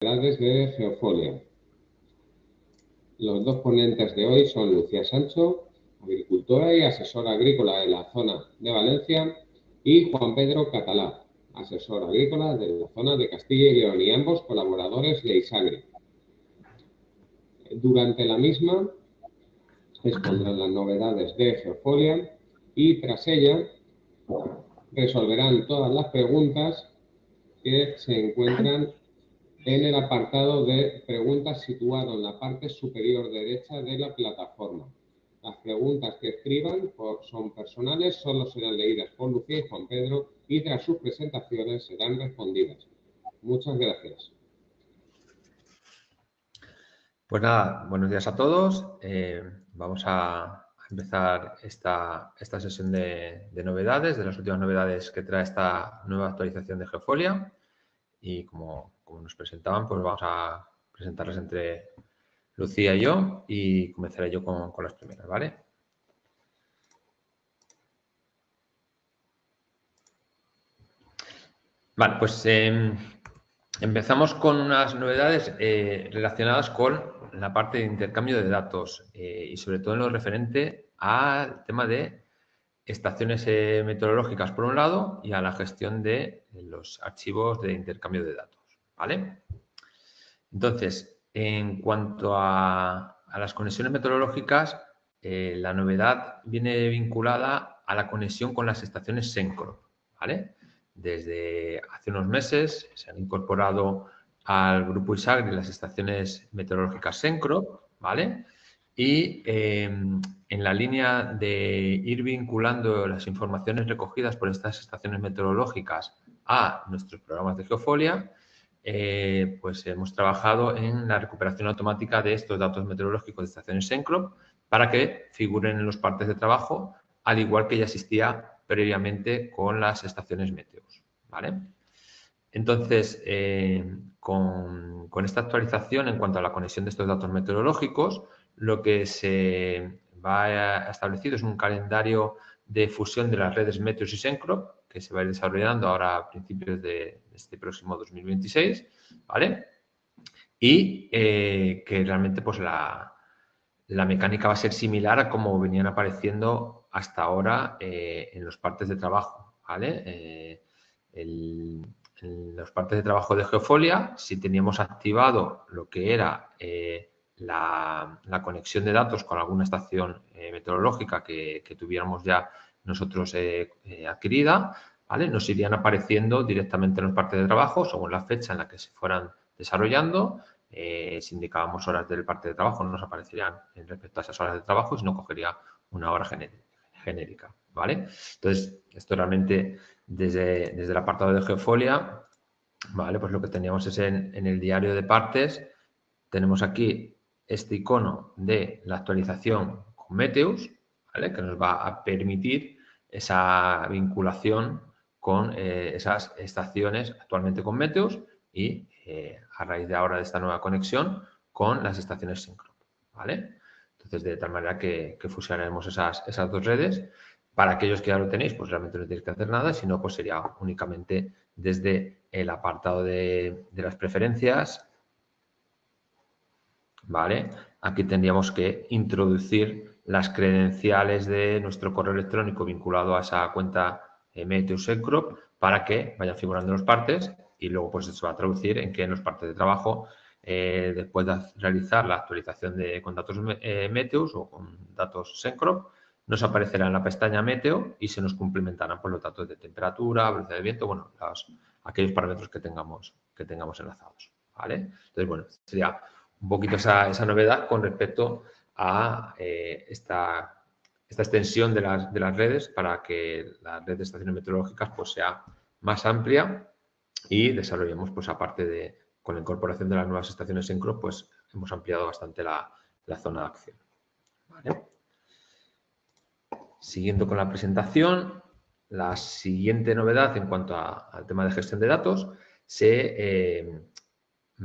novedades de Geofolia. Los dos ponentes de hoy son Lucía Sancho, agricultora y asesora agrícola de la zona de Valencia, y Juan Pedro Catalá, asesor agrícola de la zona de Castilla y León, y ambos colaboradores de Isagri. Durante la misma expondrán las novedades de Geofolia y tras ella resolverán todas las preguntas que se encuentran en el apartado de preguntas situado en la parte superior derecha de la plataforma. Las preguntas que escriban son personales, solo serán leídas por Lucía y Juan Pedro y tras sus presentaciones serán respondidas. Muchas gracias. Pues nada, buenos días a todos. Vamos a empezar esta sesión de novedades, de las últimas novedades que trae esta nueva actualización de Geofolia. Y como nos presentaban, pues vamos a presentarlas entre Lucía y yo y comenzaré yo con las primeras, ¿vale? Vale, pues empezamos con unas novedades relacionadas con la parte de intercambio de datos y sobre todo en lo referente al tema de estaciones meteorológicas por un lado y a la gestión de los archivos de intercambio de datos, ¿vale? Entonces, en cuanto a las conexiones meteorológicas, la novedad viene vinculada a la conexión con las estaciones SENCRO, ¿vale? Desde hace unos meses se han incorporado al grupo Isagri las estaciones meteorológicas SENCRO, ¿vale? Y en la línea de ir vinculando las informaciones recogidas por estas estaciones meteorológicas a nuestros programas de Geofolia, pues hemos trabajado en la recuperación automática de estos datos meteorológicos de estaciones SENCRO para que figuren en los partes de trabajo, al igual que ya existía previamente con las estaciones meteos, ¿vale? Entonces, con esta actualización en cuanto a la conexión de estos datos meteorológicos, lo que se va establecido es un calendario de fusión de las redes Meteos y SENCRO que se va a ir desarrollando ahora a principios de este próximo 2026, ¿vale? Y que realmente pues la mecánica va a ser similar a como venían apareciendo hasta ahora en los partes de trabajo, ¿vale? En los partes de trabajo de Geofolia, si teníamos activado lo que era la conexión de datos con alguna estación meteorológica que tuviéramos ya nosotros adquirida, ¿vale? Nos irían apareciendo directamente en los partes de trabajo según la fecha en la que se fueran desarrollando. Si indicábamos horas del parte de trabajo, no nos aparecerían respecto a esas horas de trabajo, sino cogería una hora genérica, ¿vale? Entonces, esto realmente desde el apartado de Geofolia, ¿vale? Pues lo que teníamos es en el diario de partes, tenemos aquí este icono de la actualización con Meteus, ¿vale? Que nos va a permitir esa vinculación con esas estaciones actualmente con Meteus y a raíz de ahora de esta nueva conexión con las estaciones SYNCHRO, ¿vale? Entonces, de tal manera que fusionaremos esas dos redes. Para aquellos que ya lo tenéis, pues realmente no tenéis que hacer nada, sino pues sería únicamente desde el apartado de las preferencias, ¿vale? Aquí tendríamos que introducir las credenciales de nuestro correo electrónico vinculado a esa cuenta Meteus SENCRO para que vayan figurando los partes y luego pues se va a traducir en que en los partes de trabajo, después de realizar la actualización con datos Meteus o con datos SENCRO, nos aparecerá en la pestaña Meteo y se nos complementarán por los datos de temperatura, velocidad de viento, bueno, aquellos parámetros que tengamos enlazados, ¿vale? Entonces, bueno, sería un poquito esa novedad con respecto a esta extensión de las redes para que la red de estaciones meteorológicas pues sea más amplia y desarrollemos pues aparte con la incorporación de las nuevas estaciones SENCRO pues hemos ampliado bastante la zona de acción, ¿vale? Siguiendo con la presentación, la siguiente novedad en cuanto al tema de gestión de datos va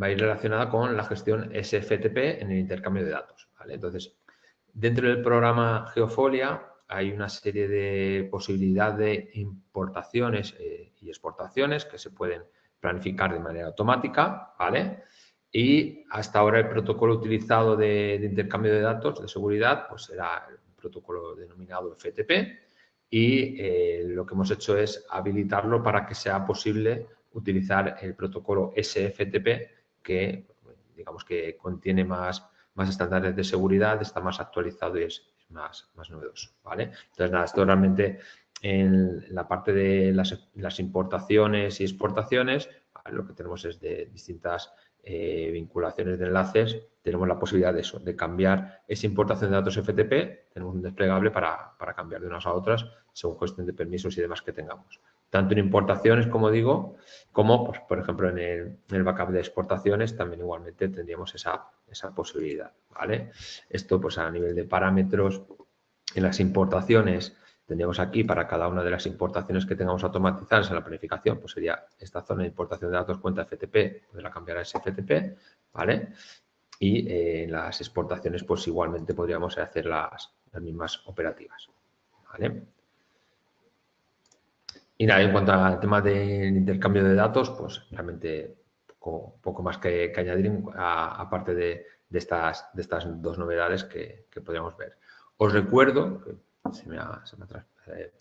a ir relacionada con la gestión SFTP en el intercambio de datos, ¿vale? Entonces, dentro del programa Geofolia hay una serie de posibilidades de importaciones y exportaciones que se pueden planificar de manera automática, ¿vale? Y hasta ahora el protocolo utilizado de intercambio de datos de seguridad pues era el protocolo denominado FTP y lo que hemos hecho es habilitarlo para que sea posible utilizar el protocolo SFTP que digamos que contiene más estándares de seguridad, está más actualizado y es más novedoso, ¿vale? Entonces, nada, esto realmente en la parte de las importaciones y exportaciones, lo que tenemos es de distintas vinculaciones de enlaces, tenemos la posibilidad de eso, de cambiar esa importación de datos FTP, tenemos un desplegable para cambiar de unas a otras según cuestión de permisos y demás que tengamos. Tanto en importaciones, como digo, como, pues, por ejemplo, en el backup de exportaciones también igualmente tendríamos esa posibilidad, ¿vale? Esto, pues, a nivel de parámetros, en las importaciones tendríamos aquí para cada una de las importaciones que tengamos automatizadas en la planificación, pues sería esta zona de importación de datos cuenta FTP, poderla cambiar a SFTP, ¿vale? Y en las exportaciones, pues igualmente podríamos hacer las mismas operativas, ¿vale? Y nada, en cuanto al tema del intercambio de datos, pues realmente poco más que añadir aparte de estas dos novedades que podríamos ver. Os recuerdo, que se me ha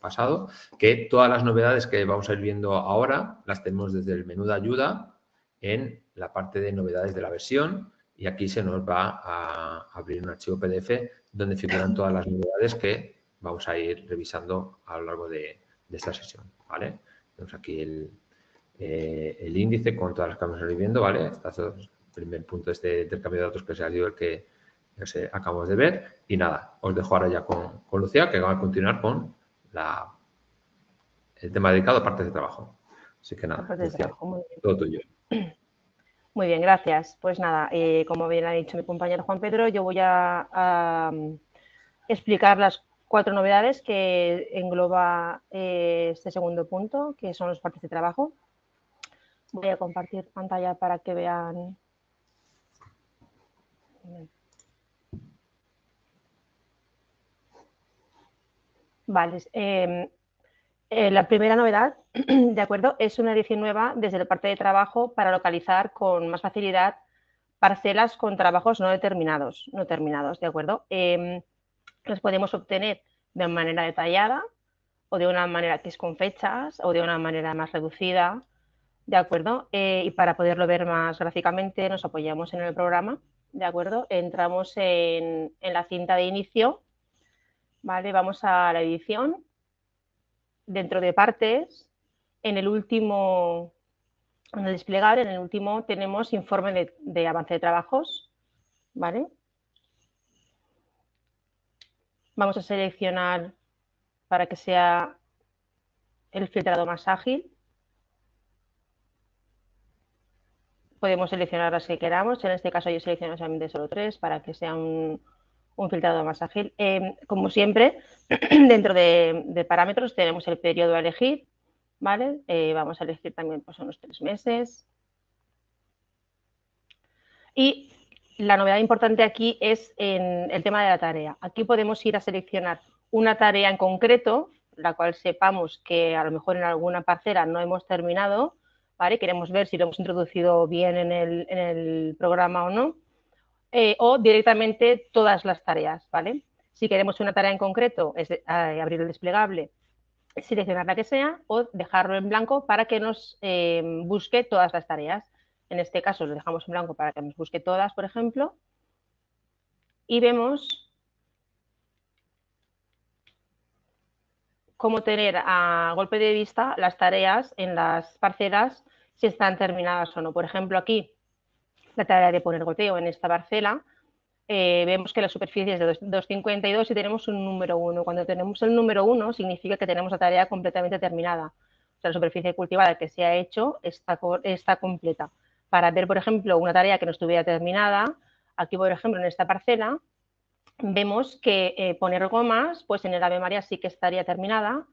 pasado, que todas las novedades que vamos a ir viendo ahora las tenemos desde el menú de ayuda en la parte de novedades de la versión y aquí se nos va a abrir un archivo PDF donde figuran todas las novedades que vamos a ir revisando a lo largo de esta sesión, ¿vale? Tenemos aquí el índice con todas las que vamos a ir viendo, ¿vale? Este es el primer punto de este intercambio de datos que se ha sido el que acabamos de ver. Y nada, os dejo ahora ya con Lucía, que va a continuar con el tema dedicado a partes de trabajo. Así que nada, Lucía, todo tuyo. Muy bien, gracias. Pues nada, como bien ha dicho mi compañero Juan Pedro, yo voy a explicar las 4 novedades que engloba este segundo punto, que son los partes de trabajo. Voy a compartir pantalla para que vean. Vale. La primera novedad, de acuerdo, es una edición nueva desde la parte de trabajo para localizar con más facilidad parcelas con trabajos no terminados, ¿de acuerdo? Los podemos obtener de manera detallada o de una manera que es con fechas o de una manera más reducida, ¿de acuerdo? Y para poderlo ver más gráficamente nos apoyamos en el programa, ¿de acuerdo? Entramos en la cinta de inicio, ¿vale? Vamos a la edición, dentro de partes, en el último, en el desplegable, en el último tenemos informe de avance de trabajos, ¿vale? Vamos a seleccionar para que sea el filtrado más ágil. Podemos seleccionar las que queramos. En este caso yo selecciono solamente solo 3 para que sea un filtrado más ágil. Como siempre, dentro de parámetros tenemos el periodo a elegir, ¿vale? Vamos a elegir también pues, unos 3 meses. Y la novedad importante aquí es en el tema de la tarea. Aquí podemos ir a seleccionar una tarea en concreto, la cual sepamos que a lo mejor en alguna parcela no hemos terminado, ¿vale? Queremos ver si lo hemos introducido bien en el programa o no, o directamente todas las tareas, ¿vale? Si queremos una tarea en concreto, es abrir el desplegable, seleccionar la que sea o dejarlo en blanco para que nos busque todas las tareas. En este caso lo dejamos en blanco para que nos busque todas, por ejemplo, y vemos cómo tener a golpe de vista las tareas en las parcelas si están terminadas o no. Por ejemplo, aquí la tarea de poner goteo en esta parcela, vemos que la superficie es de 252 y tenemos un número 1. Cuando tenemos el número 1 significa que tenemos la tarea completamente terminada. O sea, la superficie cultivada que se ha hecho está completa. Para ver, por ejemplo, una tarea que no estuviera terminada, aquí, por ejemplo, en esta parcela, vemos que poner gomas, pues en el Ave María sí que estaría terminada,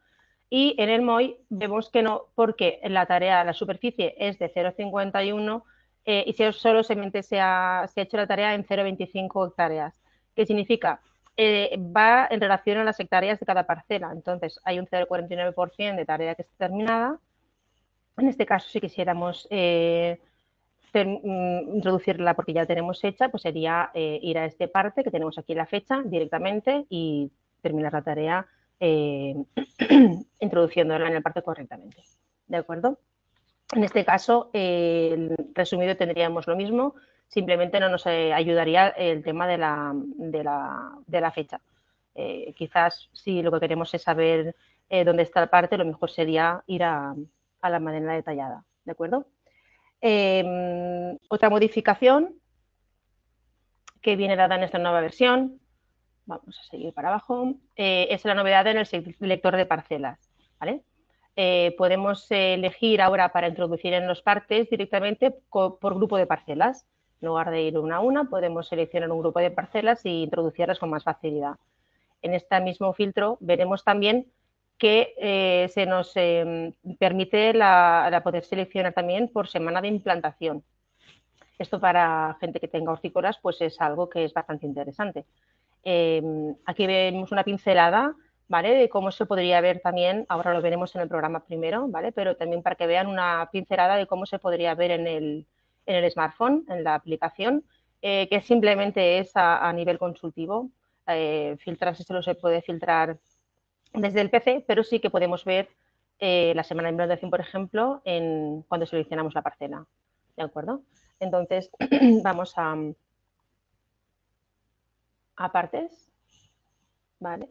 y en el MOI vemos que no, porque la superficie es de 0,51 y solo se ha hecho la tarea en 0,25 hectáreas. ¿Qué significa? Va en relación a las hectáreas de cada parcela. Entonces, hay un 0,49% de tarea que está terminada. En este caso, si quisiéramos introducirla porque ya la tenemos hecha, pues sería ir a este parte que tenemos aquí la fecha directamente y terminar la tarea introduciéndola en el parte correctamente. ¿De acuerdo? En este caso, resumido, tendríamos lo mismo, simplemente no nos ayudaría el tema de la fecha. Quizás si lo que queremos es saber dónde está la parte, lo mejor sería ir a la manera detallada. ¿De acuerdo? Otra modificación que viene dada en esta nueva versión, vamos a seguir para abajo, es la novedad en el selector de parcelas. ¿Vale? Podemos elegir ahora para introducir en los partes directamente por grupo de parcelas. En lugar de ir una a una, podemos seleccionar un grupo de parcelas e introducirlas con más facilidad. En este mismo filtro veremos también que se nos permite la poder seleccionar también por semana de implantación. Esto para gente que tenga hortícolas pues es algo que es bastante interesante. Aquí vemos una pincelada, ¿vale? De cómo se podría ver también, ahora lo veremos en el programa primero, ¿vale? Pero también para que vean una pincelada de cómo se podría ver en el smartphone, en la aplicación, que simplemente es a nivel consultivo. Filtrarse solo se puede filtrar desde el PC, pero sí que podemos ver la semana de implantación, por ejemplo, cuando seleccionamos la parcela. ¿De acuerdo? Entonces, vamos a partes, ¿vale?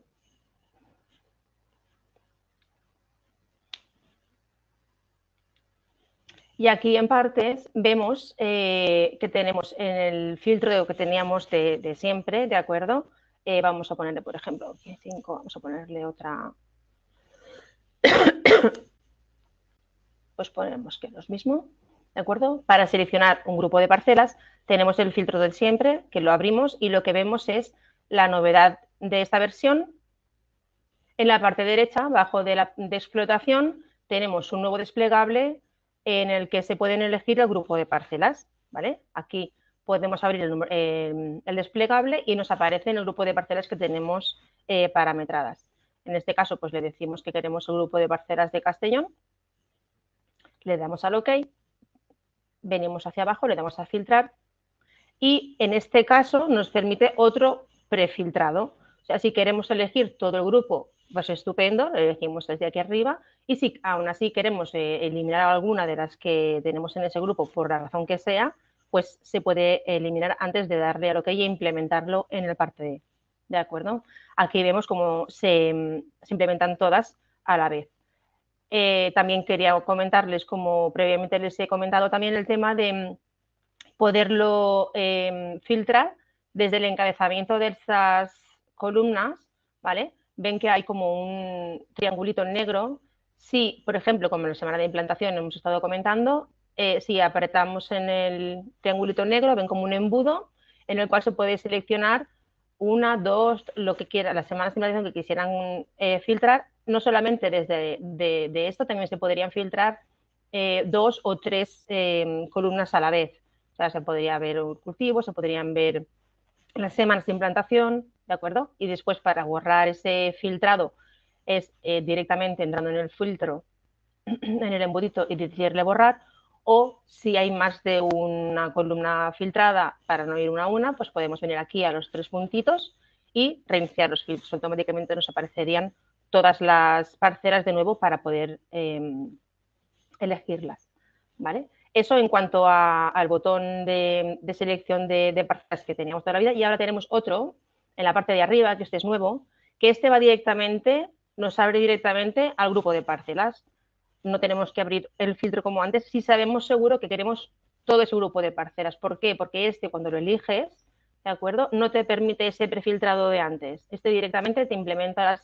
Y aquí en partes vemos que tenemos en el filtro que teníamos de siempre, ¿de acuerdo? Vamos a ponerle, por ejemplo, 5, vamos a ponerle otra. Pues ponemos que es lo mismo, ¿de acuerdo? Para seleccionar un grupo de parcelas tenemos el filtro del siempre, que lo abrimos y lo que vemos es la novedad de esta versión. En la parte derecha, abajo de explotación, tenemos un nuevo desplegable en el que se pueden elegir el grupo de parcelas, ¿vale? Aquí podemos abrir el desplegable y nos aparece el grupo de parcelas que tenemos parametradas. En este caso, pues le decimos que queremos el grupo de parcelas de Castellón, le damos al OK, venimos hacia abajo, le damos a filtrar y en este caso nos permite otro prefiltrado. O sea, si queremos elegir todo el grupo, pues estupendo, lo elegimos desde aquí arriba y si aún así queremos eliminar alguna de las que tenemos en ese grupo por la razón que sea, pues se puede eliminar antes de darle al OK y implementarlo en el parte D. ¿De acuerdo? Aquí vemos cómo se implementan todas a la vez. También quería comentarles, como previamente les he comentado, también el tema de poderlo filtrar desde el encabezamiento de estas columnas, ¿vale? Ven que hay como un triangulito negro. Si, por ejemplo, como en la semana de implantación hemos estado comentando, si apretamos en el triangulito negro, ven como un embudo en el cual se puede seleccionar una, dos, lo que quiera, las semanas de implantación que quisieran filtrar. No solamente desde de esto, también se podrían filtrar 2 o 3 columnas a la vez. O sea, se podría ver un cultivo, se podrían ver las semanas de implantación, ¿de acuerdo? Y después para borrar ese filtrado es directamente entrando en el filtro, en el embudito y decirle borrar, o si hay más de una columna filtrada para no ir una a una, pues podemos venir aquí a los 3 puntitos y reiniciar los filtros. Automáticamente nos aparecerían todas las parcelas de nuevo para poder elegirlas, ¿vale? Eso en cuanto al botón de selección de parcelas que teníamos toda la vida. Y ahora tenemos otro en la parte de arriba, que este es nuevo, que este va directamente, nos abre directamente al grupo de parcelas. No tenemos que abrir el filtro como antes si sabemos seguro que queremos todo ese grupo de parcelas. ¿Por qué? Porque este, cuando lo eliges, ¿de acuerdo? No te permite ese prefiltrado de antes. Este directamente te implementa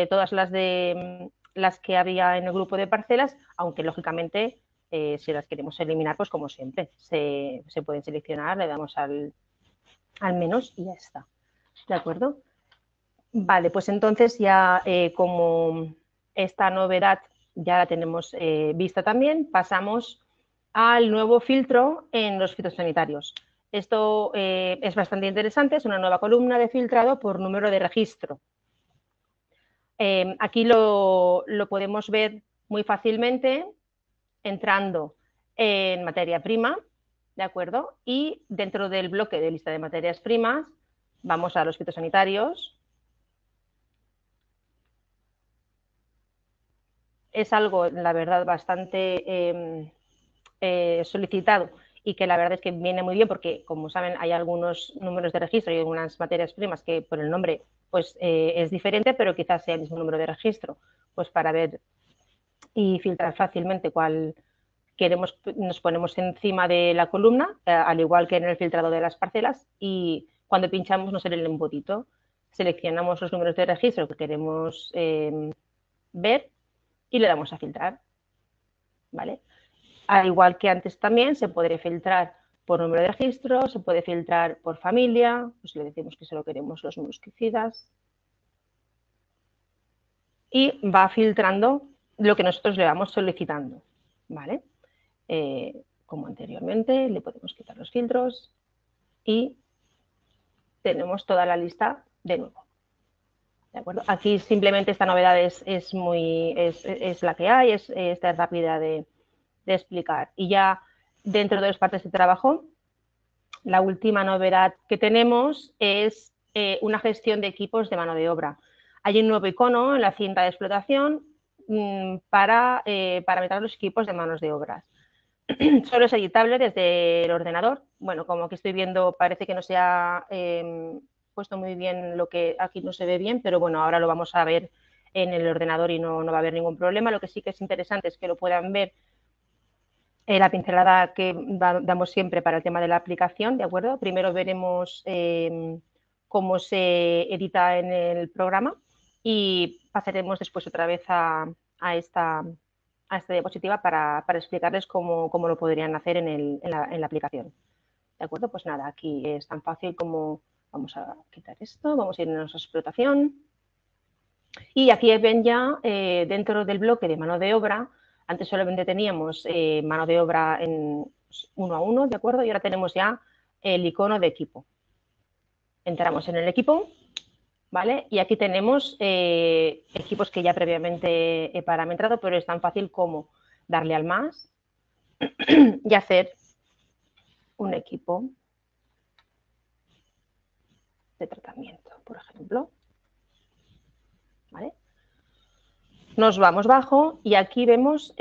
todas las que había en el grupo de parcelas, aunque lógicamente si las queremos eliminar, pues como siempre, se pueden seleccionar, le damos al menos y ya está. ¿De acuerdo? Vale, pues entonces ya como esta novedad ya la tenemos vista también, pasamos al nuevo filtro en los fitosanitarios. Esto es bastante interesante, es una nueva columna de filtrado por número de registro. Aquí lo podemos ver muy fácilmente entrando en materia prima, ¿de acuerdo? Y dentro del bloque de lista de materias primas vamos a los fitosanitarios. Es algo, la verdad, bastante solicitado y que la verdad es que viene muy bien porque, como saben, hay algunos números de registro y algunas materias primas que por el nombre pues es diferente, pero quizás sea el mismo número de registro, pues para ver y filtrar fácilmente cuál queremos, nos ponemos encima de la columna, al igual que en el filtrado de las parcelas, y cuando pinchamos nos sale el embotito. Seleccionamos los números de registro que queremos ver y le damos a filtrar, ¿vale? Al igual que antes también se podría filtrar por número de registro, se puede filtrar por familia, pues le decimos que solo queremos los mosquicidas y va filtrando lo que nosotros le vamos solicitando, ¿vale? Como anteriormente, le podemos quitar los filtros y tenemos toda la lista de nuevo. ¿De acuerdo? Aquí simplemente esta novedad es la que hay, esta rápida de explicar. Y ya dentro de las partes de trabajo, la última novedad que tenemos es una gestión de equipos de mano de obra. Hay un nuevo icono en la cinta de explotación para parametrar los equipos de manos de obra. Solo es editable desde el ordenador. Bueno, como aquí estoy viendo, parece que no se ha puesto muy bien lo que aquí no se ve bien, pero bueno, ahora lo vamos a ver en el ordenador y no va a haber ningún problema. Lo que sí que es interesante es que lo puedan ver la pincelada que damos siempre para el tema de la aplicación, ¿de acuerdo? Primero veremos cómo se edita en el programa y pasaremos después otra vez a esta diapositiva para explicarles cómo lo podrían hacer en la aplicación. ¿De acuerdo? Pues nada, aquí es tan fácil como vamos a quitar esto, vamos a ir a nuestra explotación y aquí ven ya dentro del bloque de mano de obra. Antes solamente teníamos mano de obra en 1 a 1, ¿de acuerdo? Y ahora tenemos ya el icono de equipo. Entramos en el equipo, ¿vale? Y aquí tenemos equipos que ya previamente he parametrado, pero es tan fácil como darle al más y hacer un equipo de tratamiento, por ejemplo. ¿Vale? Nos vamos bajo y aquí vemos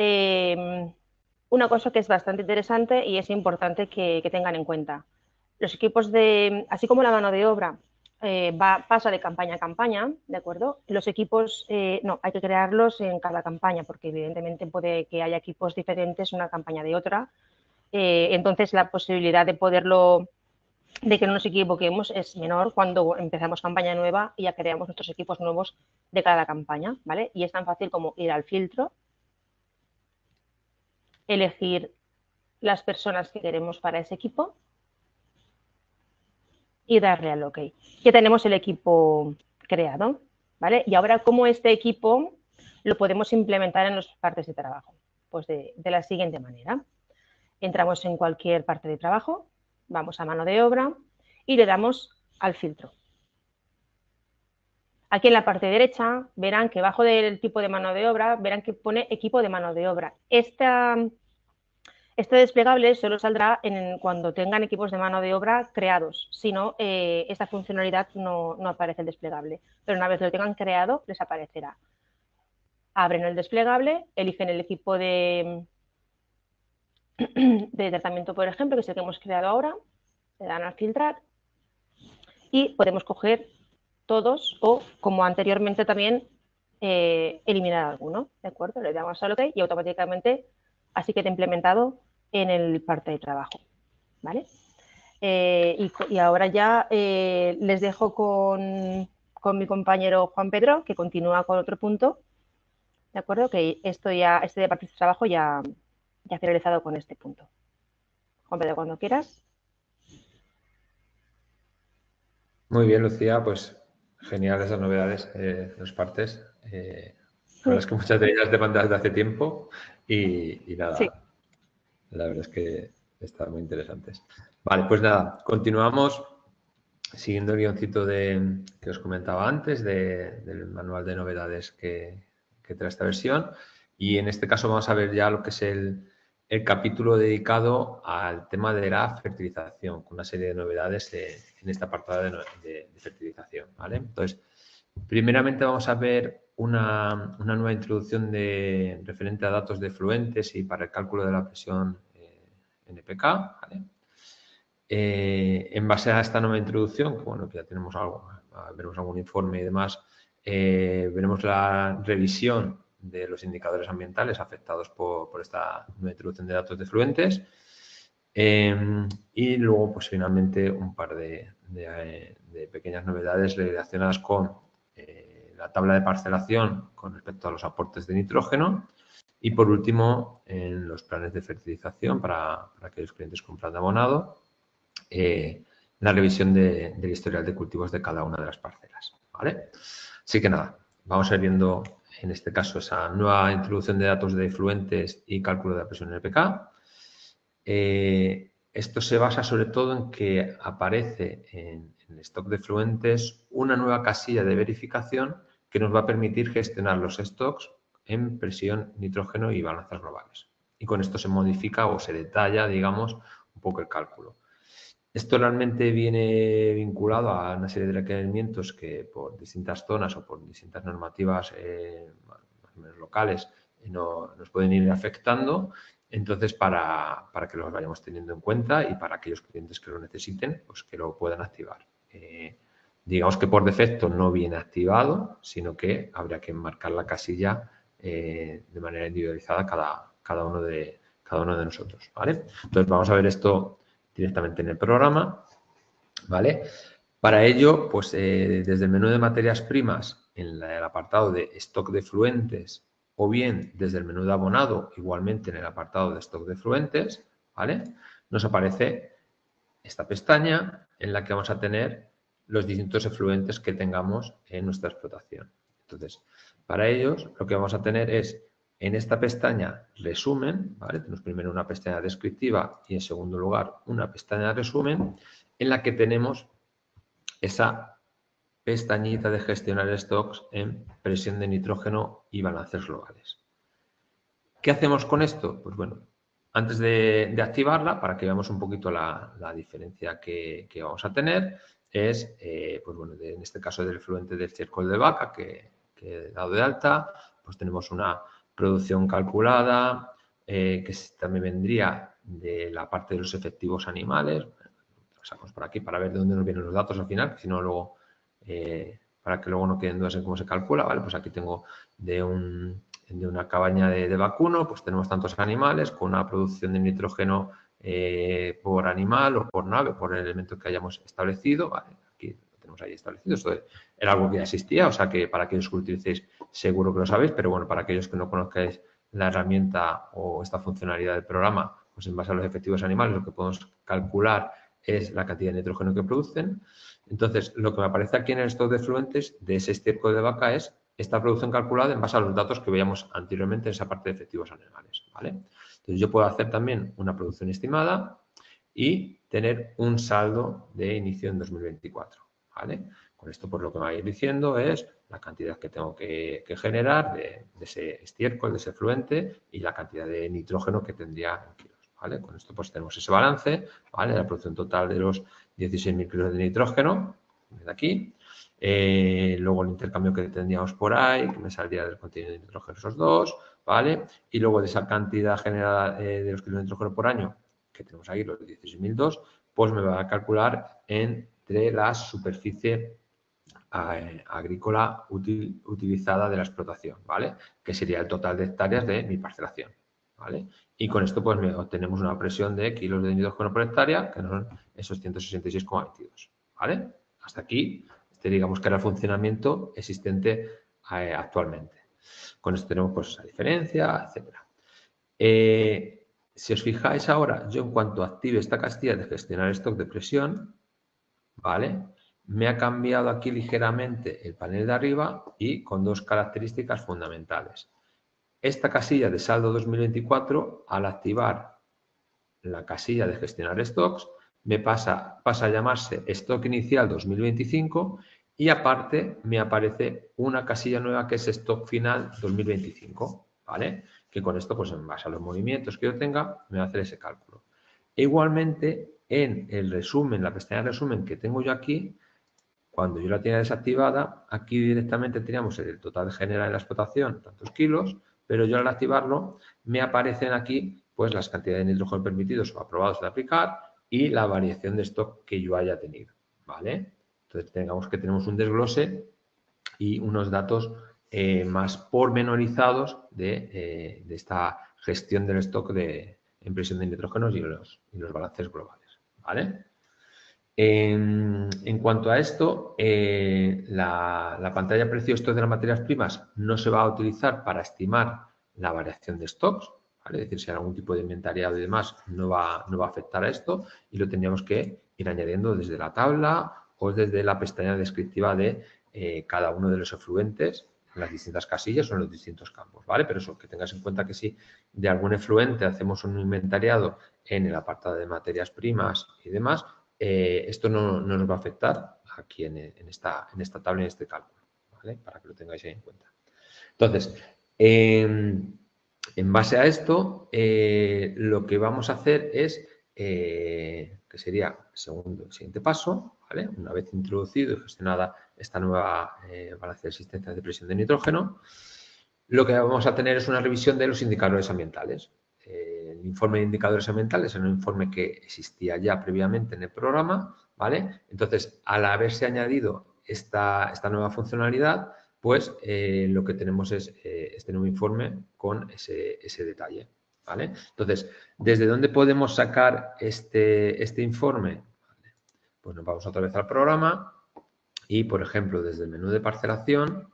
una cosa que es bastante interesante y es importante que tengan en cuenta. Los equipos así como la mano de obra pasa de campaña a campaña, ¿de acuerdo? Los equipos, no, hay que crearlos en cada campaña porque evidentemente puede que haya equipos diferentes una campaña de otra. Entonces la posibilidad de que no nos equivoquemos es menor cuando empezamos campaña nueva y ya creamos nuestros equipos nuevos de cada campaña, ¿vale? Y es tan fácil como ir al filtro, elegir las personas que queremos para ese equipo y darle al OK. Ya tenemos el equipo creado, ¿vale? Y ahora, ¿cómo este equipo lo podemos implementar en las partes de trabajo? Pues de la siguiente manera. Entramos en cualquier parte de trabajo, vamos a mano de obra y le damos al filtro. Aquí en la parte derecha verán que bajo del tipo de mano de obra, verán que pone equipo de mano de obra. Este desplegable solo saldrá cuando tengan equipos de mano de obra creados, si no, esta funcionalidad no aparece el desplegable, pero una vez lo tengan creado, les aparecerá. Abren el desplegable, eligen el equipo de tratamiento, por ejemplo, que es el que hemos creado ahora, le dan al filtrar y podemos coger todos o, como anteriormente también, eliminar alguno, ¿de acuerdo? Le damos al OK y automáticamente así queda implementado en el parte de trabajo, ¿vale? Y ahora ya les dejo con mi compañero Juan Pedro, que continúa con otro punto, ¿de acuerdo? Que este de parte de trabajo ya ha finalizado con este punto. Juan Pedro, cuando quieras. Muy bien, Lucía, pues genial esas novedades, las partes. La verdad es que muchas de ellas demandas de hace tiempo y nada, sí. La verdad es que están muy interesantes. Vale, pues nada, continuamos siguiendo el guioncito que os comentaba antes del manual de novedades que trae esta versión y en este caso vamos a ver ya lo que es el capítulo dedicado al tema de la fertilización, con una serie de novedades en esta apartado de fertilización, ¿vale? Entonces, primeramente vamos a ver una nueva introducción referente a datos de efluentes y para el cálculo de la presión NPK, ¿vale? En base a esta nueva introducción, que bueno, que ya tenemos algo, veremos algún informe y demás, veremos la revisión de los indicadores ambientales afectados por esta nueva introducción de datos de efluentes y luego, pues finalmente, un par de pequeñas novedades relacionadas con la tabla de parcelación con respecto a los aportes de nitrógeno y, por último, en los planes de fertilización para aquellos clientes con plan de abonado, la revisión del historial de cultivos de cada una de las parcelas, ¿vale? Así que nada, vamos a ir viendo en este caso esa nueva introducción de datos de efluentes y cálculo de la presión NPK. Esto se basa sobre todo en que aparece en el stock de efluentes una nueva casilla de verificación que nos va a permitir gestionar los stocks en presión, nitrógeno y balanzas globales. Y con esto se modifica o se detalla, digamos, un poco el cálculo. Esto realmente viene vinculado a una serie de requerimientos que por distintas zonas o por distintas normativas más o menos locales nos pueden ir afectando. Entonces, para que los vayamos teniendo en cuenta y para aquellos clientes que lo necesiten, pues que lo puedan activar. Digamos que por defecto no viene activado, sino que habría que marcar la casilla de manera individualizada cada uno de nosotros, ¿vale? Entonces, vamos a ver esto directamente en el programa, ¿vale? Para ello, pues desde el menú de materias primas, en el apartado de stock de efluentes, o bien desde el menú de abonado, igualmente en el apartado de stock de efluentes, ¿vale? Nos aparece esta pestaña en la que vamos a tener los distintos efluentes que tengamos en nuestra explotación. Entonces, para ellos, lo que vamos a tener es en esta pestaña resumen, ¿vale? Tenemos primero una pestaña descriptiva y en segundo lugar una pestaña de resumen en la que tenemos esa pestañita de gestionar stocks en presión de nitrógeno y balances globales. ¿Qué hacemos con esto? Pues bueno, antes de activarla, para que veamos un poquito la diferencia que vamos a tener, es, pues bueno, en este caso del efluente del estiércol de vaca que he dado de alta, pues tenemos una producción calculada que también vendría de la parte de los efectivos animales. Lo sacamos por aquí para ver de dónde nos vienen los datos al final, que si no luego, para que luego no queden dudas en cómo se calcula, ¿vale? Pues aquí tengo de una cabaña de vacuno, pues tenemos tantos animales con una producción de nitrógeno por animal o por nave, por el elemento que hayamos establecido, ¿vale? Aquí lo tenemos ahí establecido, esto era algo que ya existía, o sea que para aquellos que lo utilicéis seguro que lo sabéis, pero bueno, para aquellos que no conozcáis la herramienta o esta funcionalidad del programa, pues en base a los efectivos animales lo que podemos calcular es la cantidad de nitrógeno que producen. Entonces, lo que me aparece aquí en el stock de efluentes de ese estiércol de vaca es esta producción calculada en base a los datos que veíamos anteriormente en esa parte de efectivos animales, ¿vale? Entonces, yo puedo hacer también una producción estimada y tener un saldo de inicio en 2024, ¿vale? Con esto, pues lo que me va a ir diciendo es la cantidad que tengo que generar de ese estiércol, de ese efluente y la cantidad de nitrógeno que tendría en kilos, ¿vale? Con esto, pues tenemos ese balance, ¿vale? La producción total de los 16.000 kilos de nitrógeno, de aquí. Luego el intercambio que tendríamos por ahí, que me saldría del contenido de nitrógeno esos dos, ¿vale? Y luego de esa cantidad generada de los kilos de nitrógeno por año, que tenemos aquí los 16.002, pues me va a calcular entre la superficie agrícola utilizada de la explotación, ¿vale? Que sería el total de hectáreas de mi parcelación, ¿vale? Y con esto pues obtenemos una presión de kilos de nitrógeno por hectárea, que son esos 166,22, ¿vale? Hasta aquí, digamos que era el funcionamiento existente actualmente. Con esto tenemos pues esa diferencia, etcétera. Si os fijáis ahora, yo en cuanto active esta casilla de gestionar stock de presión, ¿vale? Me ha cambiado aquí ligeramente el panel de arriba y con dos características fundamentales. Esta casilla de saldo 2024, al activar la casilla de gestionar stocks, me pasa a llamarse stock inicial 2025 y aparte me aparece una casilla nueva que es stock final 2025, ¿vale? que con esto, pues en base a los movimientos que yo tenga, me va a hacer ese cálculo. E igualmente, en el resumen, la pestaña de resumen que tengo yo aquí, cuando yo la tenía desactivada, aquí directamente teníamos el total general en la explotación, tantos kilos, pero yo al activarlo me aparecen aquí pues las cantidades de nitrógeno permitidos o aprobados de aplicar y la variación de stock que yo haya tenido, ¿vale? Entonces tenemos un desglose y unos datos más pormenorizados de esta gestión del stock de impresión de nitrógenos y los balances globales, ¿vale? En cuanto a esto, la pantalla de precio stock de las materias primas no se va a utilizar para estimar la variación de stocks, ¿vale? Es decir, si hay algún tipo de inventariado y demás, no va a afectar a esto y lo tendríamos que ir añadiendo desde la tabla o desde la pestaña descriptiva de cada uno de los efluentes en las distintas casillas o en los distintos campos, ¿vale? Pero eso, que tengas en cuenta que si de algún efluente hacemos un inventariado en el apartado de materias primas y demás, esto no nos va a afectar aquí en esta tabla, en este cálculo, ¿vale? Para que lo tengáis ahí en cuenta. Entonces, en base a esto, lo que vamos a hacer es, que sería el siguiente paso, ¿vale? Una vez introducido y gestionada esta nueva balance de existencia de presión de nitrógeno, lo que vamos a tener es una revisión de los indicadores ambientales. El informe de indicadores ambientales es un informe que existía ya previamente en el programa, ¿vale? Entonces, al haberse añadido esta nueva funcionalidad, pues lo que tenemos es este nuevo informe con ese detalle, ¿vale? Entonces, ¿desde dónde podemos sacar este informe? Vale. Pues nos vamos otra vez al programa y, por ejemplo, desde el menú de parcelación,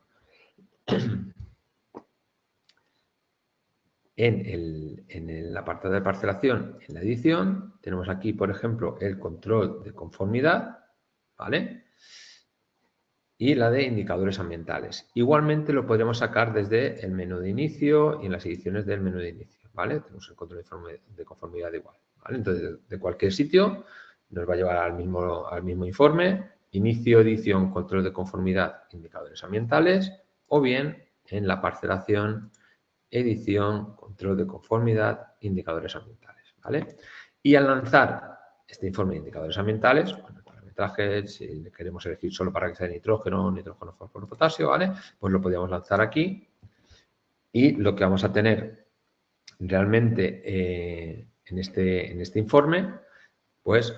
en el apartado de parcelación, en la edición, tenemos aquí, por ejemplo, el control de conformidad, ¿vale? Y la de indicadores ambientales. Igualmente lo podríamos sacar desde el menú de inicio y en las ediciones del menú de inicio, ¿vale? Tenemos el control de conformidad igual, ¿vale? Entonces, de cualquier sitio nos va a llevar al mismo informe, inicio, edición, control de conformidad, indicadores ambientales, o bien en la parcelación, edición, control de conformidad, indicadores ambientales, ¿vale? Y al lanzar este informe de indicadores ambientales, con el parametraje, si le queremos elegir solo para que sea nitrógeno, fósforo, potasio, ¿vale? Pues lo podríamos lanzar aquí y lo que vamos a tener realmente en este informe, pues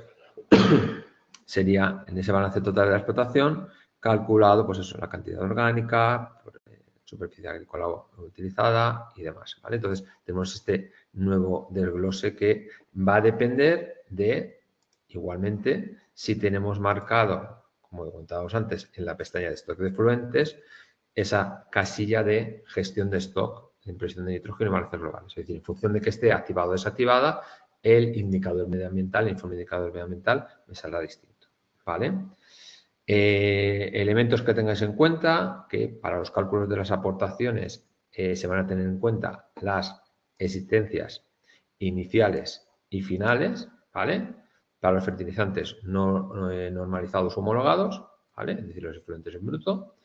sería en ese balance total de la explotación calculado, pues eso, la cantidad orgánica, superficie agrícola utilizada y demás, ¿vale? Entonces, tenemos este nuevo desglose que va a depender de, igualmente, si tenemos marcado, como comentábamos antes, en la pestaña de stock de efluentes, esa casilla de gestión de stock de impresión de nitrógeno y balances globales. Es decir, en función de que esté activado o desactivada, el indicador medioambiental, el informe de indicador medioambiental, me saldrá distinto, ¿vale? Elementos que tengáis en cuenta, que para los cálculos de las aportaciones se van a tener en cuenta las existencias iniciales y finales, ¿vale? Para los fertilizantes no normalizados homologados, ¿vale? Es decir, los efluentes en bruto.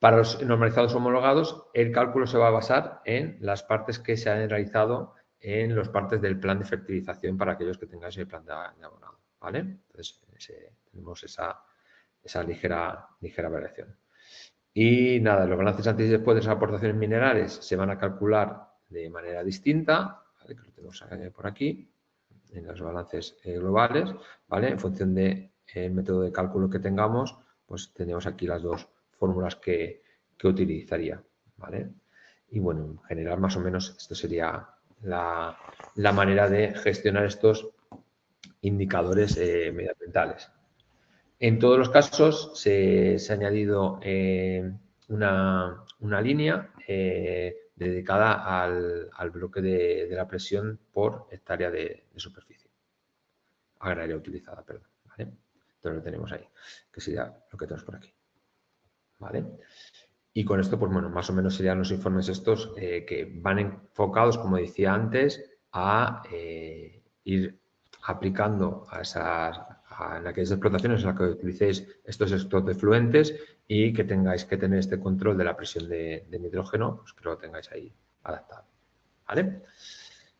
Para los normalizados homologados, el cálculo se va a basar en las partes que se han realizado en las partes del plan de fertilización para aquellos que tengáis el plan de abonado, ¿vale? Entonces, tenemos esa ligera variación. Y nada, los balances antes y después de esas aportaciones minerales se van a calcular de manera distinta, ¿vale? Que lo tenemos por aquí, en los balances globales, ¿vale? En función del método de cálculo que tengamos, pues tenemos aquí las dos fórmulas que utilizaría, ¿vale? Y bueno, en general, más o menos, esto sería la manera de gestionar estos indicadores medioambientales. En todos los casos se ha añadido una línea dedicada al bloque de la presión por hectárea de superficie agraria utilizada, perdón, ¿vale? Entonces lo tenemos ahí, que sería lo que tenemos por aquí, ¿vale? Y con esto, pues bueno, más o menos serían los informes estos que van enfocados, como decía antes, a ir aplicando en aquellas explotaciones en las que utilicéis estos stocks de efluentes y que tengáis que tener este control de la presión de nitrógeno, pues que lo tengáis ahí adaptado. ¿vale?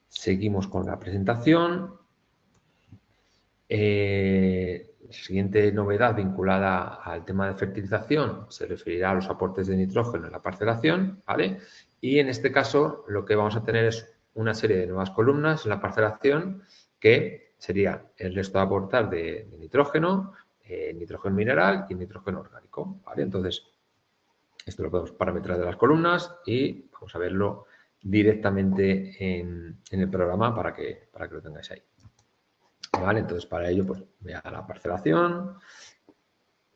Seguimos con la presentación. La siguiente novedad vinculada al tema de fertilización se referirá a los aportes de nitrógeno en la parcelación, ¿vale? Y en este caso lo que vamos a tener es una serie de nuevas columnas en la parcelación que sería el resto de aportar de nitrógeno, nitrógeno mineral y nitrógeno orgánico, ¿vale? Entonces, esto lo podemos parametrar de las columnas y vamos a verlo directamente en el programa para que lo tengáis ahí. ¿Vale? Entonces, para ello, pues voy a la parcelación,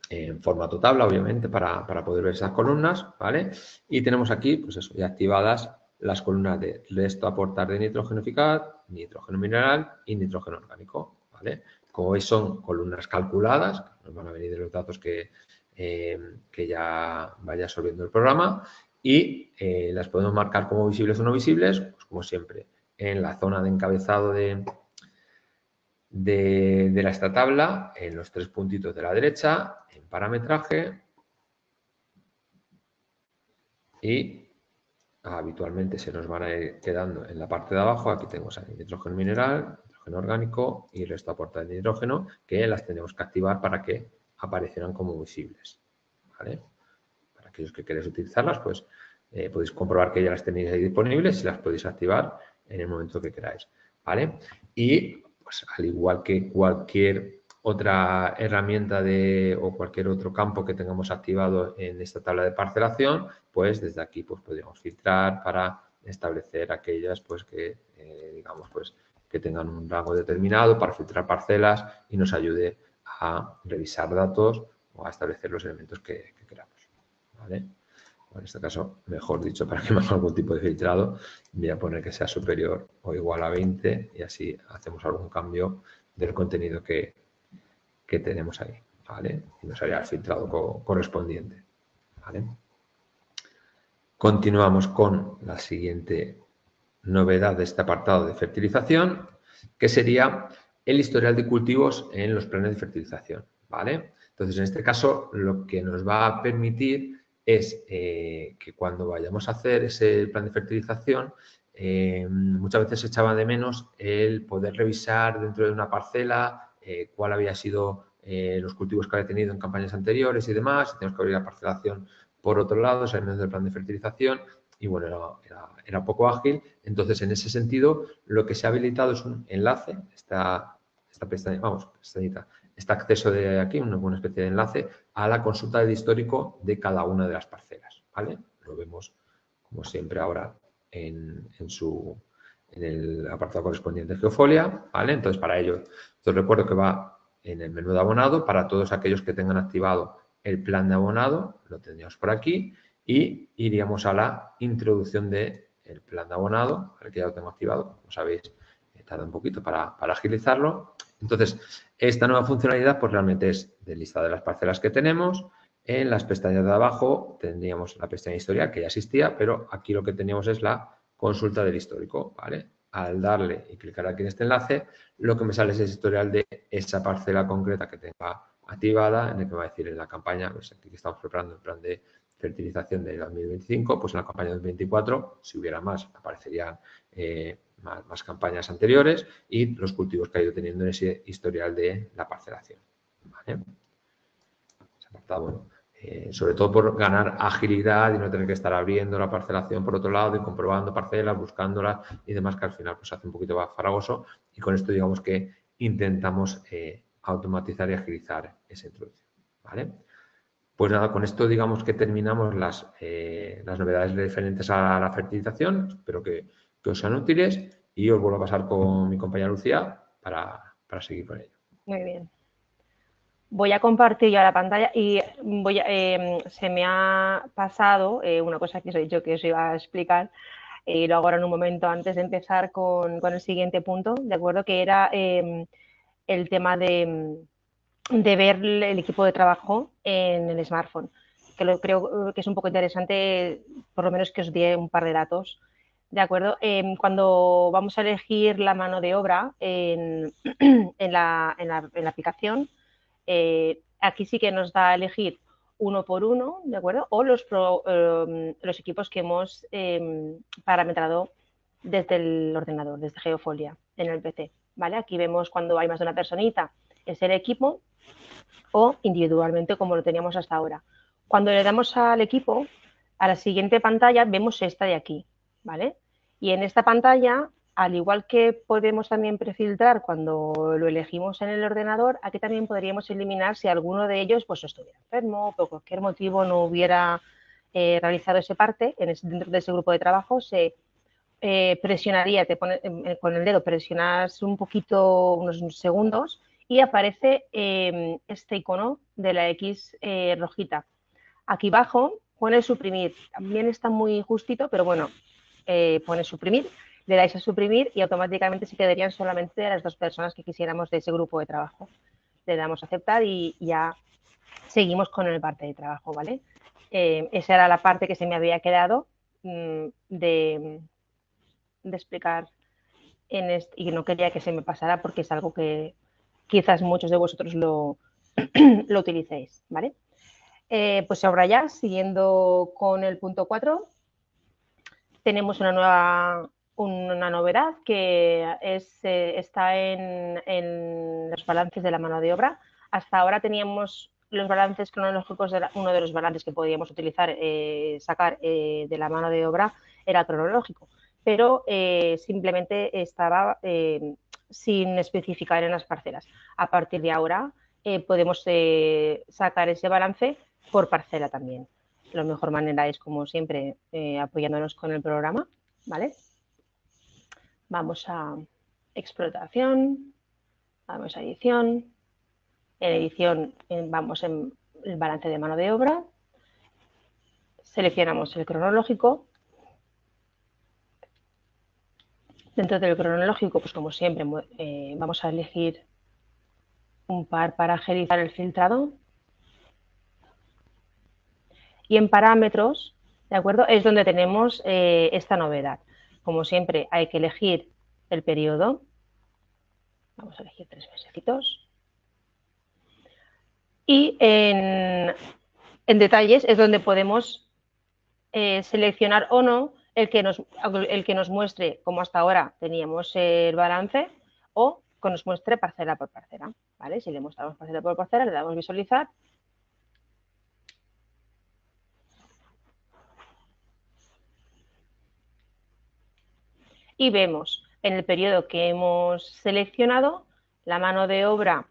en formato tabla, obviamente, para poder ver esas columnas, ¿vale? Y tenemos aquí, pues eso, ya activadas las columnas de resto a aportar de nitrógeno eficaz, nitrógeno mineral y nitrógeno orgánico, ¿vale? Como veis, son columnas calculadas, nos van a venir de los datos que ya vaya absorbiendo el programa y las podemos marcar como visibles o no visibles, pues como siempre, en la zona de encabezado de esta tabla, en los 3 puntitos de la derecha, en parametraje, y habitualmente se nos van a ir quedando en la parte de abajo. Aquí tenemos el nitrógeno mineral, nitrógeno orgánico y resto aporta de nitrógeno, que las tenemos que activar para que aparecieran como visibles, ¿vale? Para aquellos que queréis utilizarlas, pues podéis comprobar que ya las tenéis ahí disponibles y las podéis activar en el momento que queráis, ¿vale? Y pues al igual que cualquier otra herramienta o cualquier otro campo que tengamos activado en esta tabla de parcelación, pues desde aquí pues podríamos filtrar para establecer aquellas pues que digamos pues que tengan un rango determinado para filtrar parcelas y nos ayude a revisar datos o a establecer los elementos que queramos, ¿vale? En este caso, mejor dicho, para que me haga algún tipo de filtrado, voy a poner que sea superior o igual a 20 y así hacemos algún cambio del contenido que tenemos ahí, ¿vale? Y nos haría el filtrado correspondiente, ¿vale? Continuamos con la siguiente novedad de este apartado de fertilización, que sería el historial de cultivos en los planes de fertilización, ¿vale? Entonces, en este caso, lo que nos va a permitir es que cuando vayamos a hacer ese plan de fertilización, muchas veces se echaba de menos el poder revisar dentro de una parcela cuál había sido los cultivos que había tenido en campañas anteriores y demás. Y tenemos que abrir la parcelación por otro lado, saliendo del plan de fertilización y bueno, era poco ágil. Entonces, en ese sentido, lo que se ha habilitado es un enlace, esta pestaña, pestañita, este acceso de aquí, una especie de enlace a la consulta del histórico de cada una de las parcelas, ¿vale? Lo vemos, como siempre, ahora en el apartado correspondiente de Geofolia, ¿vale? Entonces, para ello, os recuerdo que va en el menú de abonado para todos aquellos que tengan activado el plan de abonado, lo tendríamos por aquí, y iríamos a la introducción del plan de abonado, que ya lo tengo activado, como sabéis, tarda un poquito para agilizarlo. Entonces, esta nueva funcionalidad pues realmente es del listado de las parcelas que tenemos. En las pestañas de abajo tendríamos la pestaña historial que ya existía, pero aquí lo que teníamos es la consulta del histórico, ¿vale? Al darle y clicar aquí en este enlace, lo que me sale es el historial de esa parcela concreta que tenga activada, en el que va a decir en la campaña, pues aquí que estamos preparando el plan de fertilización de 2025, pues en la campaña 2024, si hubiera más, aparecerían más campañas anteriores y los cultivos que ha ido teniendo en ese historial de la parcelación, ¿vale? Ese apartado, bueno, sobre todo por ganar agilidad y no tener que estar abriendo la parcelación por otro lado y comprobando parcelas, buscándolas y demás, que al final pues hace un poquito más farragoso, y con esto digamos que intentamos automatizar y agilizar esa introducción, ¿vale? Pues nada, con esto digamos que terminamos las novedades referentes a la fertilización. Espero que os sean útiles y os vuelvo a pasar con mi compañera Lucía para seguir con ello. Muy bien. Voy a compartir ya la pantalla y se me ha pasado una cosa que os he dicho que os iba a explicar y lo hago ahora en un momento antes de empezar con el siguiente punto, ¿de acuerdo? Que era el tema de ver el equipo de trabajo en el smartphone, que creo que es un poco interesante, por lo menos que os dé un par de datos, ¿de acuerdo? Cuando vamos a elegir la mano de obra en la aplicación, aquí sí que nos da a elegir uno por uno, ¿de acuerdo? O los equipos que hemos parametrado desde el ordenador, desde Geofolia, en el PC, ¿vale? Aquí vemos cuando hay más de una personita, es el equipo, o individualmente como lo teníamos hasta ahora. Cuando le damos al equipo, a la siguiente pantalla vemos esta de aquí, ¿vale? Y en esta pantalla, al igual que podemos también prefiltrar cuando lo elegimos en el ordenador, aquí también podríamos eliminar si alguno de ellos pues estuviera enfermo o por cualquier motivo no hubiera realizado ese parte, dentro de ese grupo de trabajo se presionaría, con el dedo presionas un poquito, unos segundos, y aparece este icono de la X rojita. Aquí abajo pone suprimir, también está muy justito, pero bueno, pone suprimir, le dais a suprimir y automáticamente se quedarían solamente las 2 personas que quisiéramos de ese grupo de trabajo. Le damos a aceptar y ya seguimos con el parte de trabajo, ¿vale? Esa era la parte que se me había quedado de explicar y no quería que se me pasara porque es algo que quizás muchos de vosotros lo utilicéis, ¿vale? Pues ahora ya, siguiendo con el punto 4, tenemos una novedad que está en los balances de la mano de obra. Hasta ahora teníamos los balances cronológicos, uno de los balances que podíamos utilizar, sacar de la mano de obra era cronológico, pero simplemente estaba sin especificar en las parcelas. A partir de ahora podemos sacar ese balance por parcela también. La mejor manera es, como siempre, apoyándonos con el programa, ¿vale? Vamos a explotación, vamos a edición. En edición vamos en el balance de mano de obra. Seleccionamos el cronológico. Dentro del cronológico, pues como siempre, vamos a elegir un par para agilizar el filtrado. Y en parámetros, ¿de acuerdo? Es donde tenemos esta novedad. Como siempre, hay que elegir el periodo. Vamos a elegir 3 mesecitos. Y en detalles es donde podemos seleccionar o no el que nos muestre, como hasta ahora teníamos el balance, o que nos muestre parcela por parcela, ¿vale? Si le mostramos parcela por parcela, le damos visualizar. Y vemos en el periodo que hemos seleccionado la mano de obra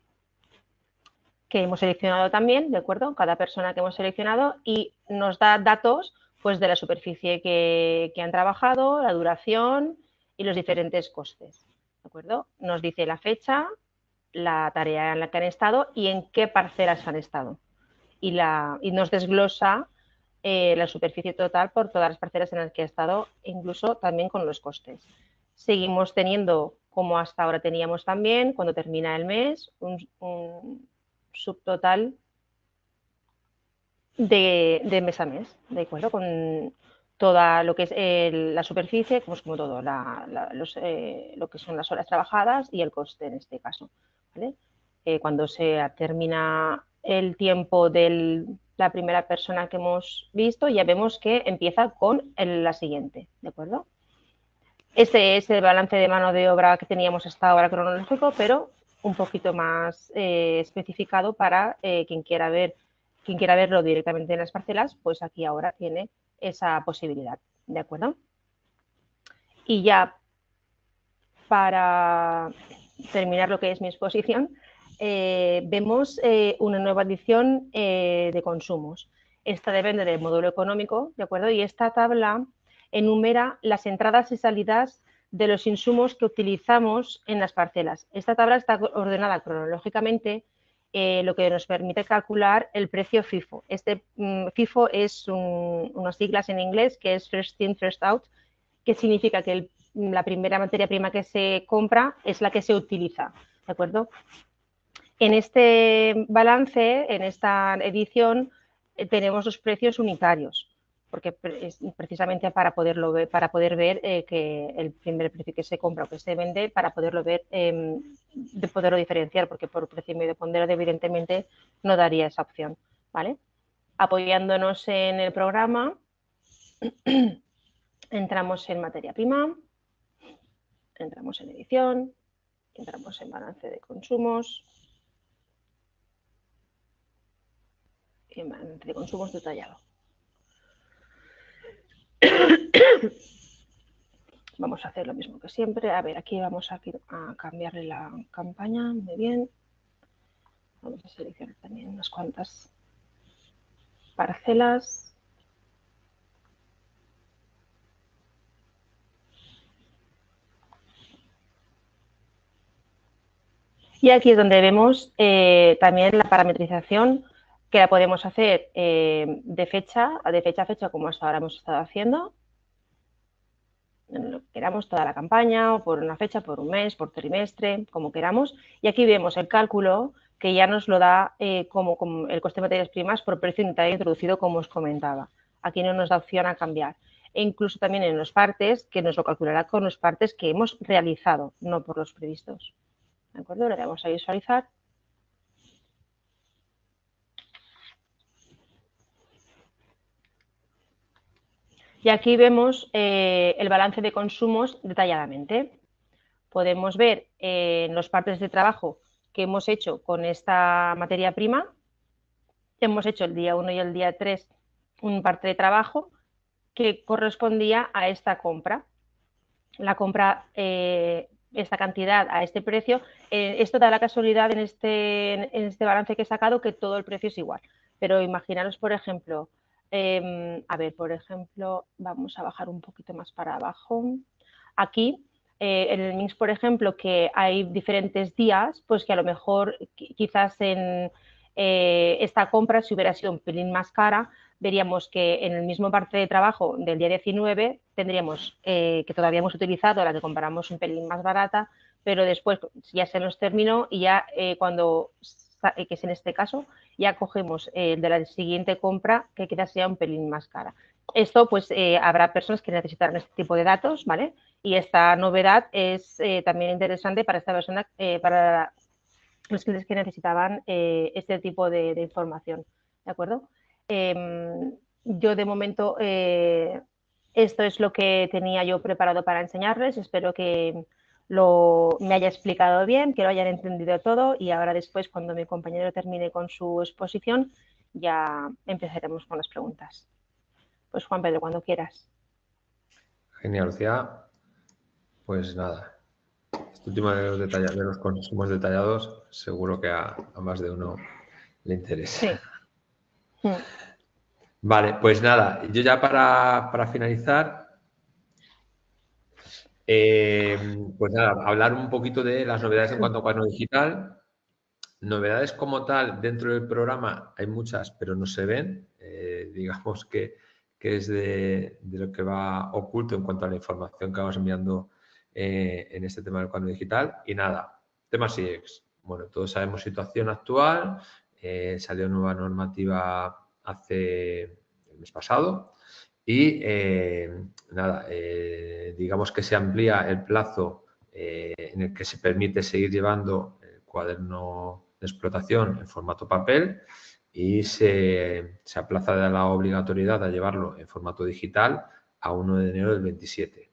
que hemos seleccionado también, ¿de acuerdo? Cada persona que hemos seleccionado, y nos da datos pues de la superficie que han trabajado, la duración y los diferentes costes, ¿de acuerdo? Nos dice la fecha, la tarea en la que han estado y en qué parcelas han estado. Y nos desglosa la superficie total por todas las parcelas en las que ha estado, incluso también con los costes. Seguimos teniendo, como hasta ahora teníamos también, cuando termina el mes, un subtotal de mes a mes, ¿de acuerdo? Con toda lo que es la superficie, pues como todo, lo que son las horas trabajadas y el coste en este caso, ¿vale? Cuando se termina el tiempo de la primera persona que hemos visto, ya vemos que empieza con la siguiente, ¿de acuerdo? Este es el balance de mano de obra que teníamos hasta ahora cronológico, pero un poquito más especificado para quien quiera verlo directamente en las parcelas, pues aquí ahora tiene esa posibilidad, ¿de acuerdo? Y ya para terminar lo que es mi exposición, vemos una nueva edición de consumos. Esta depende del módulo económico, ¿de acuerdo? Y esta tabla enumera las entradas y salidas de los insumos que utilizamos en las parcelas. Esta tabla está ordenada cronológicamente, lo que nos permite calcular el precio FIFO. Este FIFO es unas siglas en inglés que es First In, First Out, que significa que la primera materia prima que se compra es la que se utiliza, ¿de acuerdo? En este balance, en esta edición, tenemos los precios unitarios, porque es precisamente para poder ver que el primer precio que se compra o que se vende, para poderlo ver, de poderlo diferenciar, porque por precio medio ponderado evidentemente no daría esa opción, ¿vale? Apoyándonos en el programa, entramos en materia prima entramos en edición, entramos en balance de consumos y en balance de consumos detallado. Vamos a hacer lo mismo que siempre. A ver, aquí vamos a cambiarle la campaña. Muy bien. Vamos a seleccionar también unas cuantas parcelas. Y aquí es donde vemos también la parametrización, que la podemos hacer de fecha a fecha, como hasta ahora hemos estado haciendo. Lo que queramos, toda la campaña, o por una fecha, por un mes, por trimestre, como queramos. Y aquí vemos el cálculo que ya nos lo da como el coste de materias primas por precio unitario introducido, como os comentaba. Aquí no nos da opción a cambiar. E incluso también en los partes, que nos lo calculará con los partes que hemos realizado, no por los previstos. ¿De acuerdo? Le damos a visualizar. Y aquí vemos el balance de consumos detalladamente. Podemos ver en los partes de trabajo que hemos hecho con esta materia prima. Hemos hecho el día 1 y el día 3 un parte de trabajo que correspondía a esta compra. La compra, esta cantidad a este precio, esto da la casualidad en este balance que he sacado que todo el precio es igual. Pero imaginaros, por ejemplo, a ver, por ejemplo, vamos a bajar un poquito más para abajo. Aquí, en el mix, por ejemplo, que hay diferentes días, pues que a lo mejor quizás en esta compra, si hubiera sido un pelín más cara, veríamos que en el mismo parte de trabajo del día 19 tendríamos que todavía hemos utilizado la que compramos un pelín más barata, pero después ya se nos terminó y ya cuando, que es en este caso, ya cogemos de la siguiente compra que quizás sea un pelín más cara. Esto, pues, habrá personas que necesitarán este tipo de datos, ¿vale? Y esta novedad es también interesante para esta persona, para los clientes que necesitaban este tipo de información, ¿de acuerdo? Yo de momento esto es lo que tenía yo preparado para enseñarles. Espero que me haya explicado bien, que lo hayan entendido todo y ahora después cuando mi compañero termine con su exposición ya empezaremos con las preguntas. Pues Juan Pedro, cuando quieras. Genial, Lucía. Pues nada, este último de los consumos detallados seguro que a más de uno le interesa. Sí. Vale, pues nada, yo ya para finalizar, pues nada, hablar un poquito de las novedades en cuanto a cuaderno digital. Novedades como tal dentro del programa hay muchas, pero no se ven. Digamos que es de lo que va oculto en cuanto a la información que vamos enviando en este tema del cuaderno digital. Y nada, tema CIEX. Bueno, todos sabemos situación actual. Salió nueva normativa hace el mes pasado. Y nada, digamos que se amplía el plazo en el que se permite seguir llevando el cuaderno de explotación en formato papel y se aplaza de la obligatoriedad a llevarlo en formato digital a 1 de enero del 27.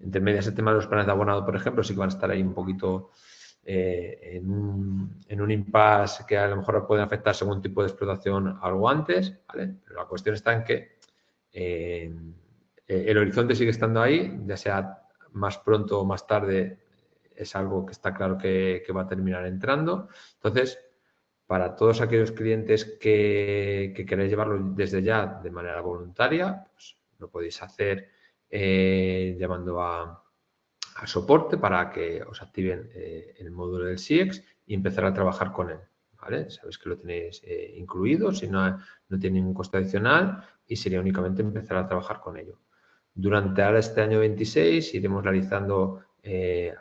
Entre medias, el tema de los planes de abonado, por ejemplo, sí que van a estar ahí un poquito en un impasse que a lo mejor pueden afectar según tipo de explotación algo antes, ¿vale? Pero la cuestión está en que el horizonte sigue estando ahí, ya sea más pronto o más tarde, es algo que está claro que va a terminar entrando. Entonces, para todos aquellos clientes que queráis llevarlo desde ya de manera voluntaria, pues lo podéis hacer llamando a soporte para que os activen el módulo del CIEX y empezar a trabajar con él. ¿Vale? Sabéis que lo tenéis incluido, si no tiene ningún coste adicional y sería únicamente empezar a trabajar con ello. Durante ahora este año 26 iremos realizando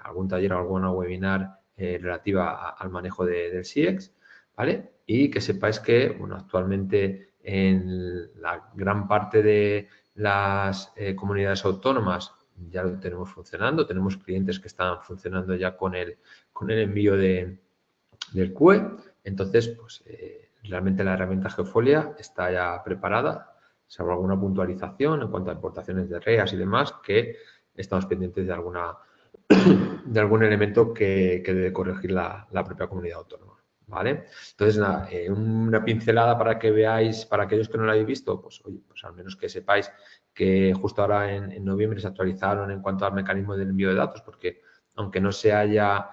algún taller o alguna webinar relativa al manejo del CIEX, ¿vale? Y que sepáis que, bueno, actualmente en la gran parte de las comunidades autónomas ya lo tenemos funcionando, tenemos clientes que están funcionando ya con el envío del QE, entonces, pues realmente la herramienta Geofolia está ya preparada, salvo alguna puntualización en cuanto a importaciones de REAs y demás, que estamos pendientes de alguna de algún elemento que debe corregir la propia comunidad autónoma, ¿vale? Entonces, nada, una pincelada para que veáis, para aquellos que no lo habéis visto, pues, oye, pues al menos que sepáis que justo ahora en noviembre se actualizaron en cuanto al mecanismo del envío de datos, porque aunque no se haya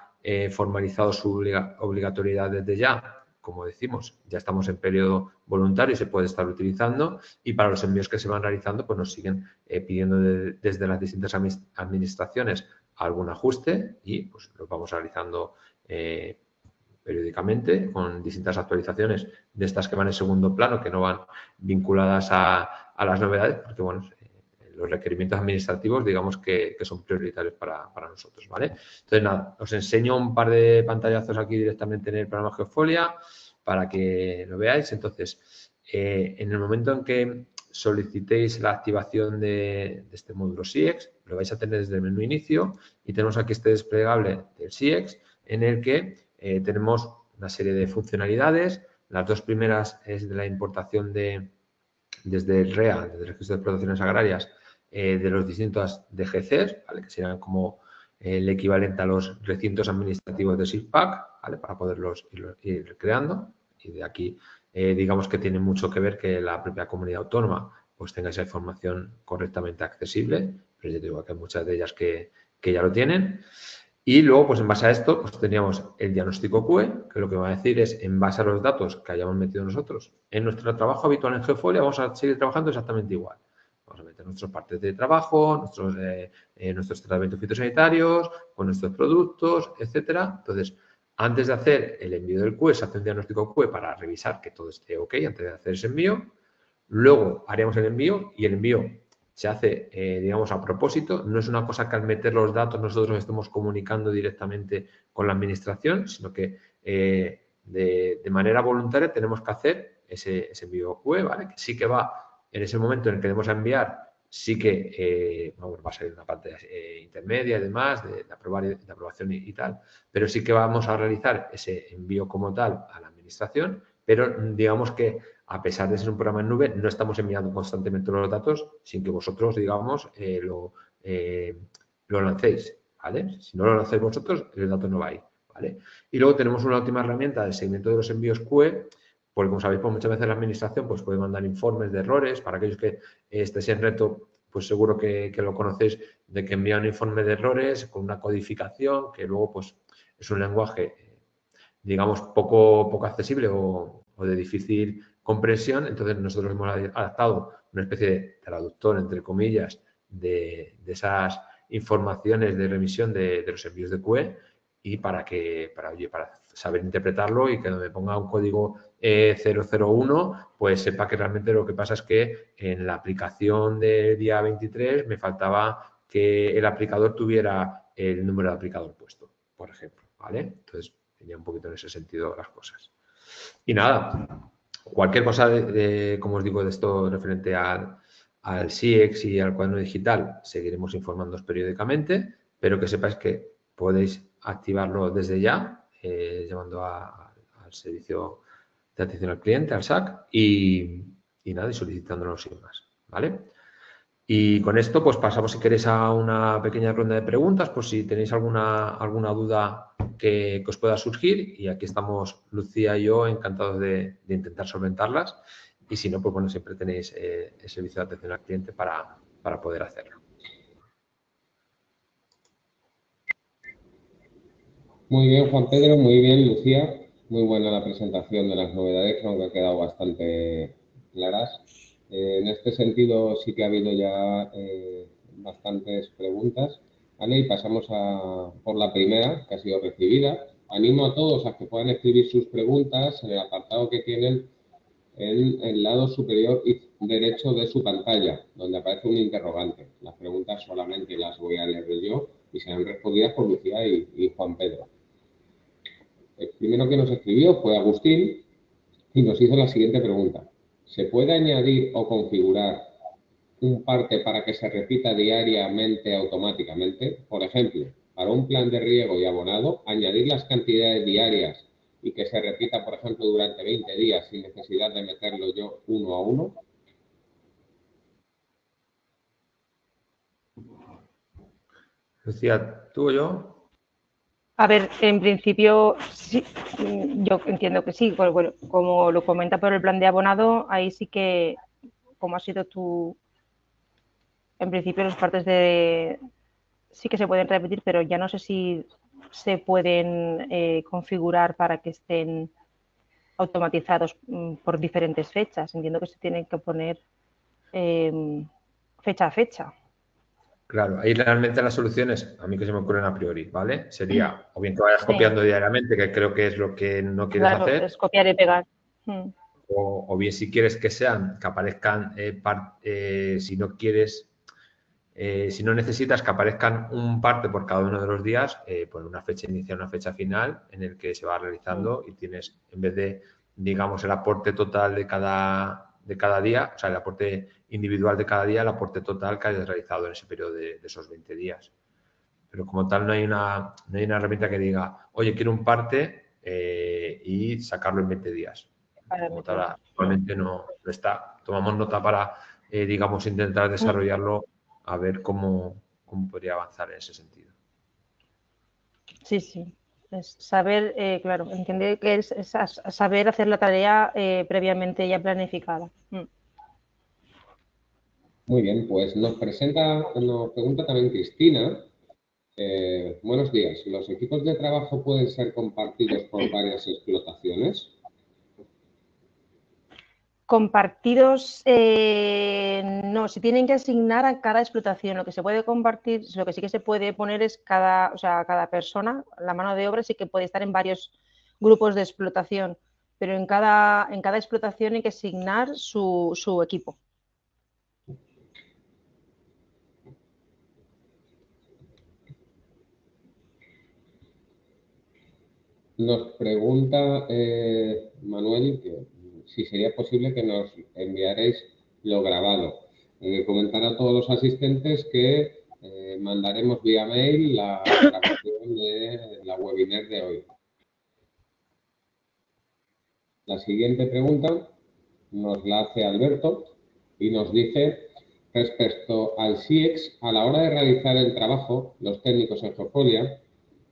formalizado su obligatoriedad desde ya, como decimos, ya estamos en periodo voluntario y se puede estar utilizando, y para los envíos que se van realizando, pues nos siguen pidiendo desde las distintas administraciones algún ajuste y pues lo vamos realizando periódicamente con distintas actualizaciones de estas que van en segundo plano, que no van vinculadas a las novedades, porque bueno, los requerimientos administrativos digamos que son prioritarios para nosotros, ¿vale? Entonces nada, os enseño un par de pantallazos aquí directamente en el programa Geofolia para que lo veáis. Entonces, en el momento en que solicitéis la activación de este módulo SIEX, lo vais a tener desde el menú inicio y tenemos aquí este desplegable del SIEX en el que tenemos una serie de funcionalidades. Las dos primeras es de la importación desde el REA, desde el Registro de Explotaciones Agrarias, de los distintos DGCs, ¿vale? Que serían como el equivalente a los recintos administrativos de SIGPAC, ¿vale? Para poderlos ir creando. Y de aquí, digamos que tiene mucho que ver que la propia comunidad autónoma pues tenga esa información correctamente accesible, pero yo digo que hay muchas de ellas que ya lo tienen. Y luego, pues en base a esto, pues teníamos el diagnóstico QE, que lo que va a decir es, en base a los datos que hayamos metido nosotros en nuestro trabajo habitual en Geofolia, vamos a seguir trabajando exactamente igual. Vamos a meter nuestros partes de trabajo, nuestros tratamientos fitosanitarios, con nuestros productos, etcétera. Entonces, antes de hacer el envío del QE, se hace un diagnóstico QE para revisar que todo esté ok antes de hacer ese envío. Luego haríamos el envío y el envío se hace, digamos, a propósito. No es una cosa que al meter los datos nosotros estemos comunicando directamente con la administración, sino que de manera voluntaria tenemos que hacer ese envío QE, ¿vale? Que sí que va, en ese momento en el que debemos enviar, sí que va a salir una parte intermedia y demás, de aprobación y tal, pero sí que vamos a realizar ese envío como tal a la administración, pero digamos que a pesar de ser un programa en nube, no estamos enviando constantemente los datos sin que vosotros, digamos, lo lancéis, ¿vale? Si no lo lancéis vosotros, el dato no va ahí, ¿vale? Y luego tenemos una última herramienta de seguimiento de los envíos QE, porque como sabéis, pues muchas veces la administración pues, puede mandar informes de errores. Para aquellos que estéis en reto, pues seguro que lo conocéis, de que envía un informe de errores con una codificación que luego pues es un lenguaje, digamos, poco accesible o de difícil comprensión. Entonces nosotros hemos adaptado una especie de traductor, entre comillas, de esas informaciones de remisión de los envíos de QE y para saber interpretarlo y que me ponga un código 001, pues sepa que realmente lo que pasa es que en la aplicación del día 23 me faltaba que el aplicador tuviera el número de aplicador puesto, por ejemplo, ¿vale? Entonces, tenía un poquito en ese sentido las cosas. Y nada, cualquier cosa, como os digo, de esto referente al SIEX y al cuaderno digital, seguiremos informándoos periódicamente, pero que sepáis que podéis activarlo desde ya, llamando al servicio de atención al cliente, al SAC, y nada, y solicitándolo sin más, ¿vale? Y con esto, pues pasamos, si queréis, a una pequeña ronda de preguntas, por si tenéis alguna duda que os pueda surgir. Y aquí estamos Lucía y yo encantados de intentar solventarlas. Y si no, pues bueno, siempre tenéis el servicio de atención al cliente para poder hacerlo. Muy bien, Juan Pedro, muy bien, Lucía. Muy buena la presentación de las novedades, aunque ha quedado bastante claras. En este sentido sí que ha habido ya bastantes preguntas, ¿vale? Y pasamos por la primera, que ha sido recibida. Animo a todos a que puedan escribir sus preguntas en el apartado que tienen en el lado superior derecho de su pantalla, donde aparece un interrogante. Las preguntas solamente las voy a leer yo y serán respondidas por Lucía y Juan Pedro. El primero que nos escribió fue Agustín y nos hizo la siguiente pregunta. ¿Se puede añadir o configurar un parte para que se repita diariamente automáticamente? Por ejemplo, para un plan de riego y abonado, añadir las cantidades diarias y que se repita, por ejemplo, durante 20 días sin necesidad de meterlo yo uno a uno. Lucía, ¿tú o yo? A ver, en principio, sí, yo entiendo que sí. Bueno, como lo comenta por el plan de abonado, ahí sí que, como ha sido tu, en principio las partes de sí que se pueden repetir, pero ya no sé si se pueden configurar para que estén automatizados por diferentes fechas. Entiendo que se tienen que poner fecha a fecha. Claro, ahí realmente las soluciones, a mí que se me ocurren a priori, ¿vale? Sería o bien que vayas Sí, copiando diariamente, que creo que es lo que no quieres claro, hacer, es copiar y pegar. Mm. o bien si quieres que sean, que aparezcan, si no quieres, si no necesitas que aparezcan un parte por cada uno de los días, pues una fecha inicial, una fecha final en el que se va realizando y tienes, en vez de, digamos, el aporte total de cada día, o sea, el aporte individual de cada día, el aporte total que hayas realizado en ese periodo de esos 20 días. Pero como tal no hay una herramienta que diga, oye, quiero un parte y sacarlo en 20 días. Para Como tal, meter. actualmente no está. Tomamos nota para, digamos, intentar desarrollarlo a ver cómo podría avanzar en ese sentido. Sí, sí. Es saber, claro, entender que es saber hacer la tarea previamente ya planificada. Muy bien, pues nos pregunta también Cristina. Buenos días. ¿Los equipos de trabajo pueden ser compartidos por varias explotaciones? Compartidos, no, se tienen que asignar a cada explotación. Lo que se puede compartir, lo que sí que se puede poner es cada, o sea, cada persona, la mano de obra sí que puede estar en varios grupos de explotación, pero en cada explotación hay que asignar su equipo. Nos pregunta Manuel que si sería posible que nos enviarais lo grabado. Comentar a todos los asistentes que mandaremos vía mail la grabación de la webinar de hoy. La siguiente pregunta nos la hace Alberto y nos dice, respecto al SIEX, a la hora de realizar el trabajo, los técnicos en Geofolia,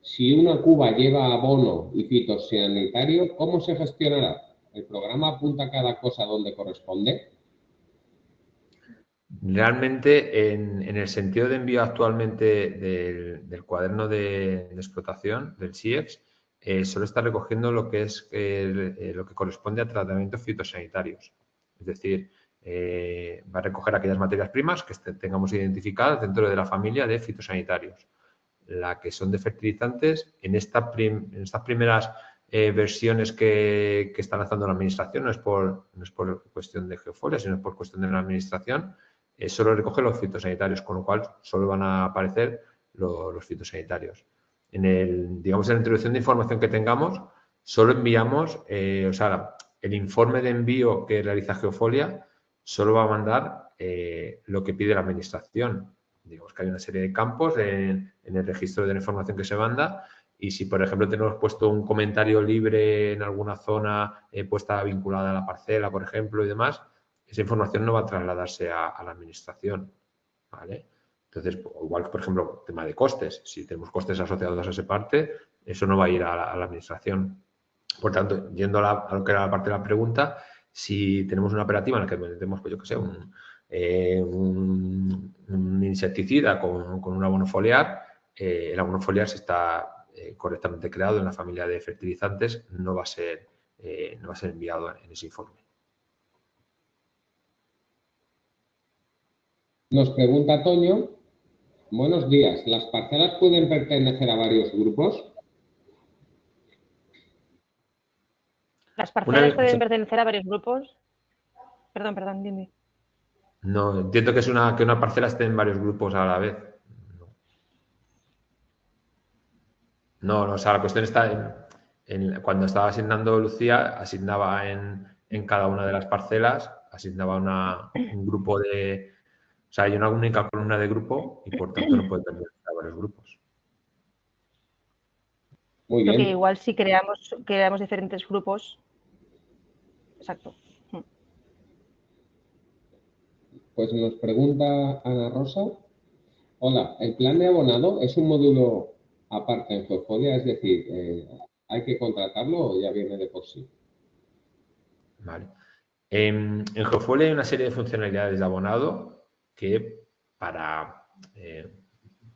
si una cuba lleva abono y fitosanitario, ¿cómo se gestionará? ¿El programa apunta cada cosa donde corresponde? Realmente, en el sentido de envío actualmente del cuaderno de explotación, del SIEX, solo está recogiendo lo que es lo que corresponde a tratamientos fitosanitarios. Es decir, va a recoger aquellas materias primas que tengamos identificadas dentro de la familia de fitosanitarios. La que son de fertilizantes, en estas primeras versiones que está lanzando la administración, no es por cuestión de Geofolia, sino por cuestión de la administración, solo recoge los fitosanitarios, con lo cual solo van a aparecer los fitosanitarios. Digamos, en la introducción de información que tengamos, solo enviamos, o sea, el informe de envío que realiza Geofolia solo va a mandar lo que pide la administración. Digamos que hay una serie de campos en el registro de la información que se manda y si, por ejemplo, tenemos puesto un comentario libre en alguna zona puesta vinculada a la parcela, por ejemplo, y demás, esa información no va a trasladarse a la administración, ¿vale? Entonces, igual que, por ejemplo, tema de costes. Si tenemos costes asociados a esa parte, eso no va a ir a la administración. Por tanto, yendo a lo que era la parte de la pregunta, si tenemos una operativa en la que metemos, pues yo que sé, un insecticida con un abono foliar, el abono foliar, si está correctamente creado en la familia de fertilizantes, no va a ser enviado en ese informe. Nos pregunta Toño, buenos días, ¿las parcelas pueden pertenecer a varios grupos? Las parcelas pueden pertenecer a varios grupos. Perdón, dime. No, entiendo que es que una parcela esté en varios grupos a la vez. No, o sea, la cuestión está cuando estaba asignando Lucía, asignaba en cada una de las parcelas, asignaba un grupo de. O sea, hay una única columna de grupo y por tanto no puede pertenecer a varios grupos. Muy Lo que bien. igual si creamos diferentes grupos. Exacto. Pues nos pregunta Ana Rosa, Hola, ¿el plan de abonado es un módulo aparte en Geofolia? Es decir, ¿hay que contratarlo o ya viene de por sí? Vale. En Geofolia hay una serie de funcionalidades de abonado que para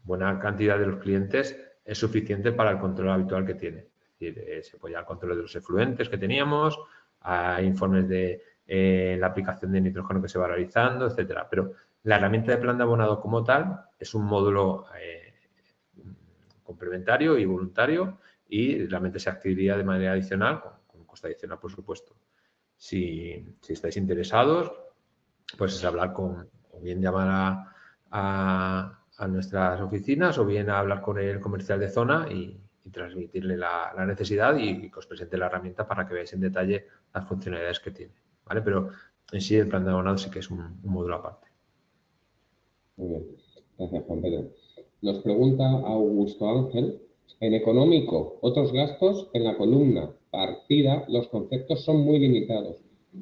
buena cantidad de los clientes es suficiente para el control habitual que tiene. Es decir, se apoya al control de los efluentes que teníamos, a informes de la aplicación de nitrógeno que se va realizando, etcétera. Pero la herramienta de plan de abonado como tal es un módulo complementario y voluntario y realmente se activaría de manera adicional, con coste adicional, por supuesto. Si estáis interesados, pues es hablar o bien llamar a nuestras oficinas o bien hablar con el comercial de zona y transmitirle la necesidad y que os presente la herramienta para que veáis en detalle las funcionalidades que tiene. ¿Vale? Pero en sí el plan de abonado sí que es un módulo aparte. Muy bien, gracias Juan Pedro. Nos pregunta Augusto Ángel, en económico, otros gastos, en la columna partida, los conceptos son muy limitados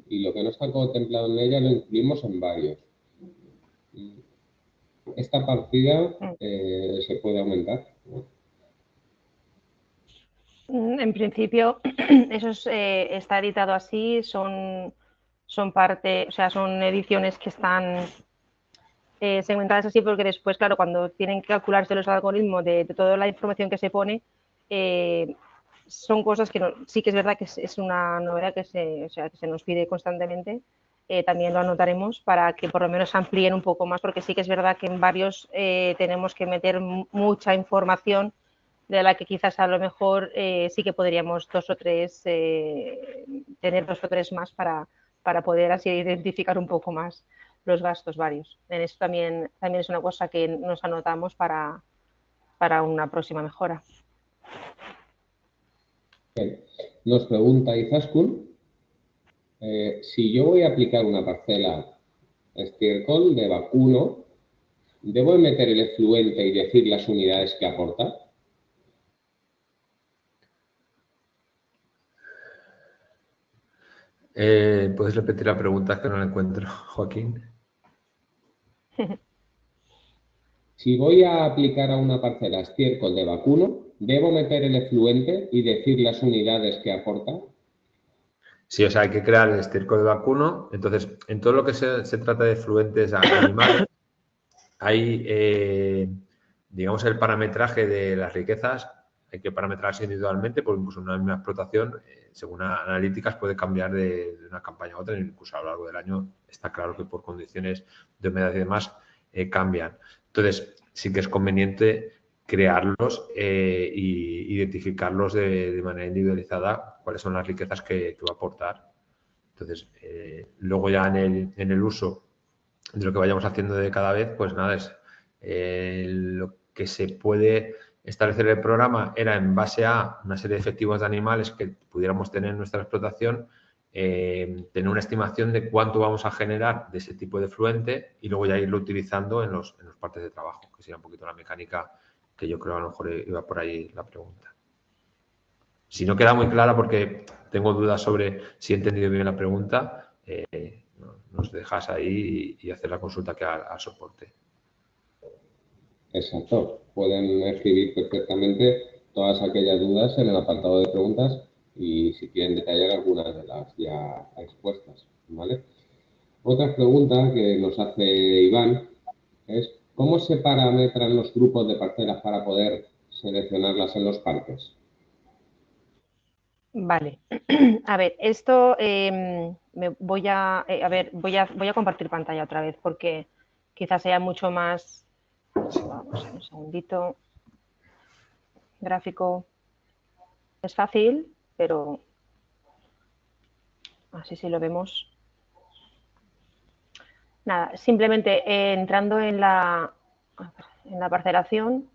y lo que no está contemplado en ella lo incluimos en varios. Esta partida se puede aumentar, ¿no? En principio, eso está editado así, son parte, o sea, son ediciones que están segmentadas así porque después, claro, cuando tienen que calcularse los algoritmos de toda la información que se pone, son cosas que no, sí que es verdad que es una novedad que o sea, que se nos pide constantemente. También lo anotaremos para que por lo menos amplíen un poco más, porque sí que es verdad que en varios tenemos que meter mucha información de la que quizás a lo mejor sí que podríamos tener dos o tres más para poder así identificar un poco más los gastos varios. En eso también es una cosa que nos anotamos para una próxima mejora. Bien. Nos pregunta Izaskun, si yo voy a aplicar una parcela estiércol de vacuno, ¿debo meter el efluente y decir las unidades que aporta? ¿Puedes repetir la pregunta que no la encuentro, Joaquín? Si voy a aplicar a una parcela estiércol de vacuno, ¿debo meter el efluente y decir las unidades que aporta? Sí, o sea, hay que crear el estiércol de vacuno. Entonces, en todo lo que se trata de efluentes animales, hay, digamos, el parametraje de las riquezas, hay que parametrarse individualmente, porque incluso una misma explotación, según analíticas, puede cambiar de una campaña a otra, incluso a lo largo del año está claro que por condiciones de humedad y demás cambian. Entonces, sí que es conveniente crearlos y identificarlos de manera individualizada, cuáles son las riquezas que va a aportar. Entonces, luego ya en el uso de lo que vayamos haciendo de cada vez, pues nada, es lo que se puede establecer el programa era en base a una serie de efectivos de animales que pudiéramos tener en nuestra explotación, tener una estimación de cuánto vamos a generar de ese tipo de efluente y luego ya irlo utilizando en los partes de trabajo, que sería un poquito la mecánica que yo creo a lo mejor iba por ahí la pregunta. Si no queda muy clara porque tengo dudas sobre si he entendido bien la pregunta, nos dejas ahí y hacer la consulta que al soporte. Exacto. Pueden escribir perfectamente todas aquellas dudas en el apartado de preguntas y si quieren detallar algunas de las ya expuestas, ¿vale? Otra pregunta que nos hace Iván es ¿cómo se parametran los grupos de parcelas para poder seleccionarlas en los parques? Vale. A ver, esto voy a compartir pantalla otra vez porque quizás sea mucho más. Vamos, un segundito. Gráfico es fácil, pero así sí lo vemos. Nada, simplemente entrando en la parcelación,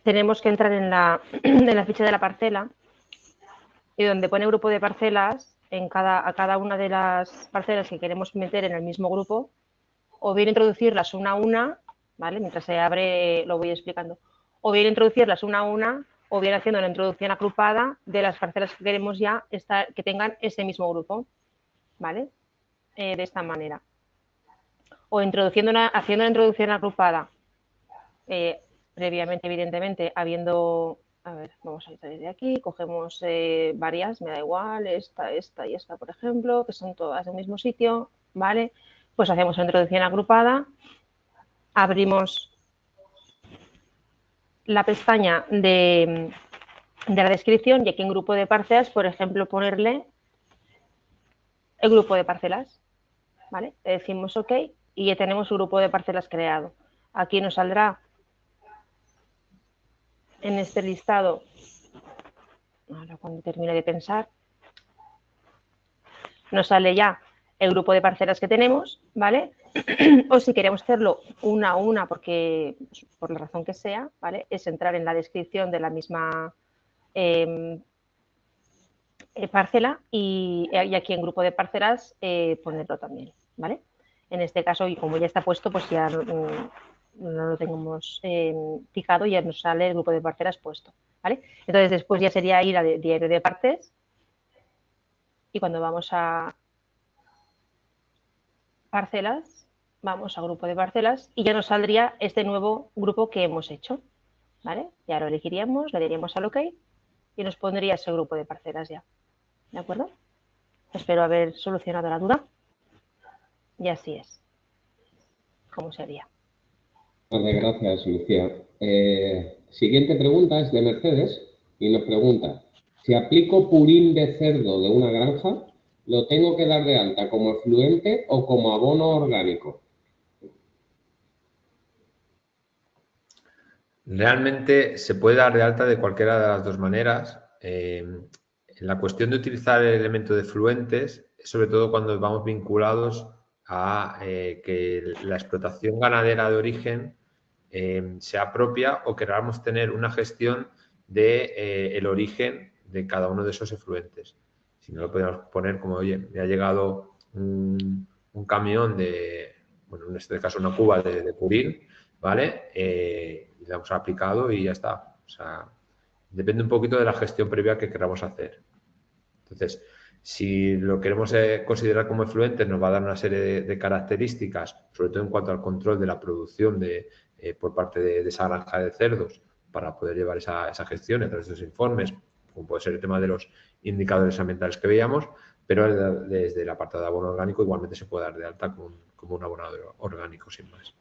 tenemos que entrar en la ficha de la parcela y donde pone grupo de parcelas, a cada una de las parcelas que queremos meter en el mismo grupo, o bien introducirlas una a una, ¿vale? Mientras se abre lo voy explicando, o bien introducirlas una a una, o bien haciendo una introducción agrupada de las parcelas que queremos ya que tengan ese mismo grupo, ¿vale? De esta manera. o haciendo una introducción agrupada, previamente, evidentemente, habiendo, a ver, vamos a ir desde aquí, cogemos varias, me da igual, esta y esta, por ejemplo, que son todas del mismo sitio, ¿vale? Pues hacemos una introducción agrupada, abrimos la pestaña de la descripción y aquí en grupo de parcelas, por ejemplo, ponerle el grupo de parcelas, ¿vale? Le decimos OK y ya tenemos un grupo de parcelas creado. Aquí nos saldrá en este listado, ahora cuando termine de pensar, nos sale ya el grupo de parcelas que tenemos, ¿vale? O si queremos hacerlo una a una, porque por la razón que sea, ¿vale? Es entrar en la descripción de la misma parcela y aquí en grupo de parcelas ponerlo también, ¿vale? En este caso, y como ya está puesto, pues ya no lo tenemos fijado y ya nos sale el grupo de parcelas puesto, ¿vale? Entonces después ya sería ir a diario de partes y cuando vamos a parcelas, vamos a grupo de parcelas y ya nos saldría este nuevo grupo que hemos hecho, ¿vale? Ya lo elegiríamos, le daríamos al OK y nos pondría ese grupo de parcelas ya, ¿de acuerdo? Espero haber solucionado la duda. Y así es. ¿Cómo sería? Vale, gracias, Lucía. Siguiente pregunta es de Mercedes y nos pregunta, si aplico purín de cerdo de una granja, ¿lo tengo que dar de alta como efluente o como abono orgánico? Realmente se puede dar de alta de cualquiera de las dos maneras. La cuestión de utilizar el elemento de efluentes, sobre todo cuando vamos vinculados a que la explotación ganadera de origen sea propia o queramos tener una gestión de el origen de cada uno de esos efluentes. Si no, lo podemos poner como, oye, me ha llegado un camión de, bueno, en este caso una cuba de purín, ¿vale? Le hemos aplicado y ya está. O sea, depende un poquito de la gestión previa que queramos hacer. Entonces, si lo queremos considerar como efluente, nos va a dar una serie de características, sobre todo en cuanto al control de la producción por parte de esa granja de cerdos, para poder llevar esa gestión a través de esos informes, como puede ser el tema de los indicadores ambientales que veíamos, pero desde el apartado de abono orgánico igualmente se puede dar de alta como un abonado orgánico, sin más.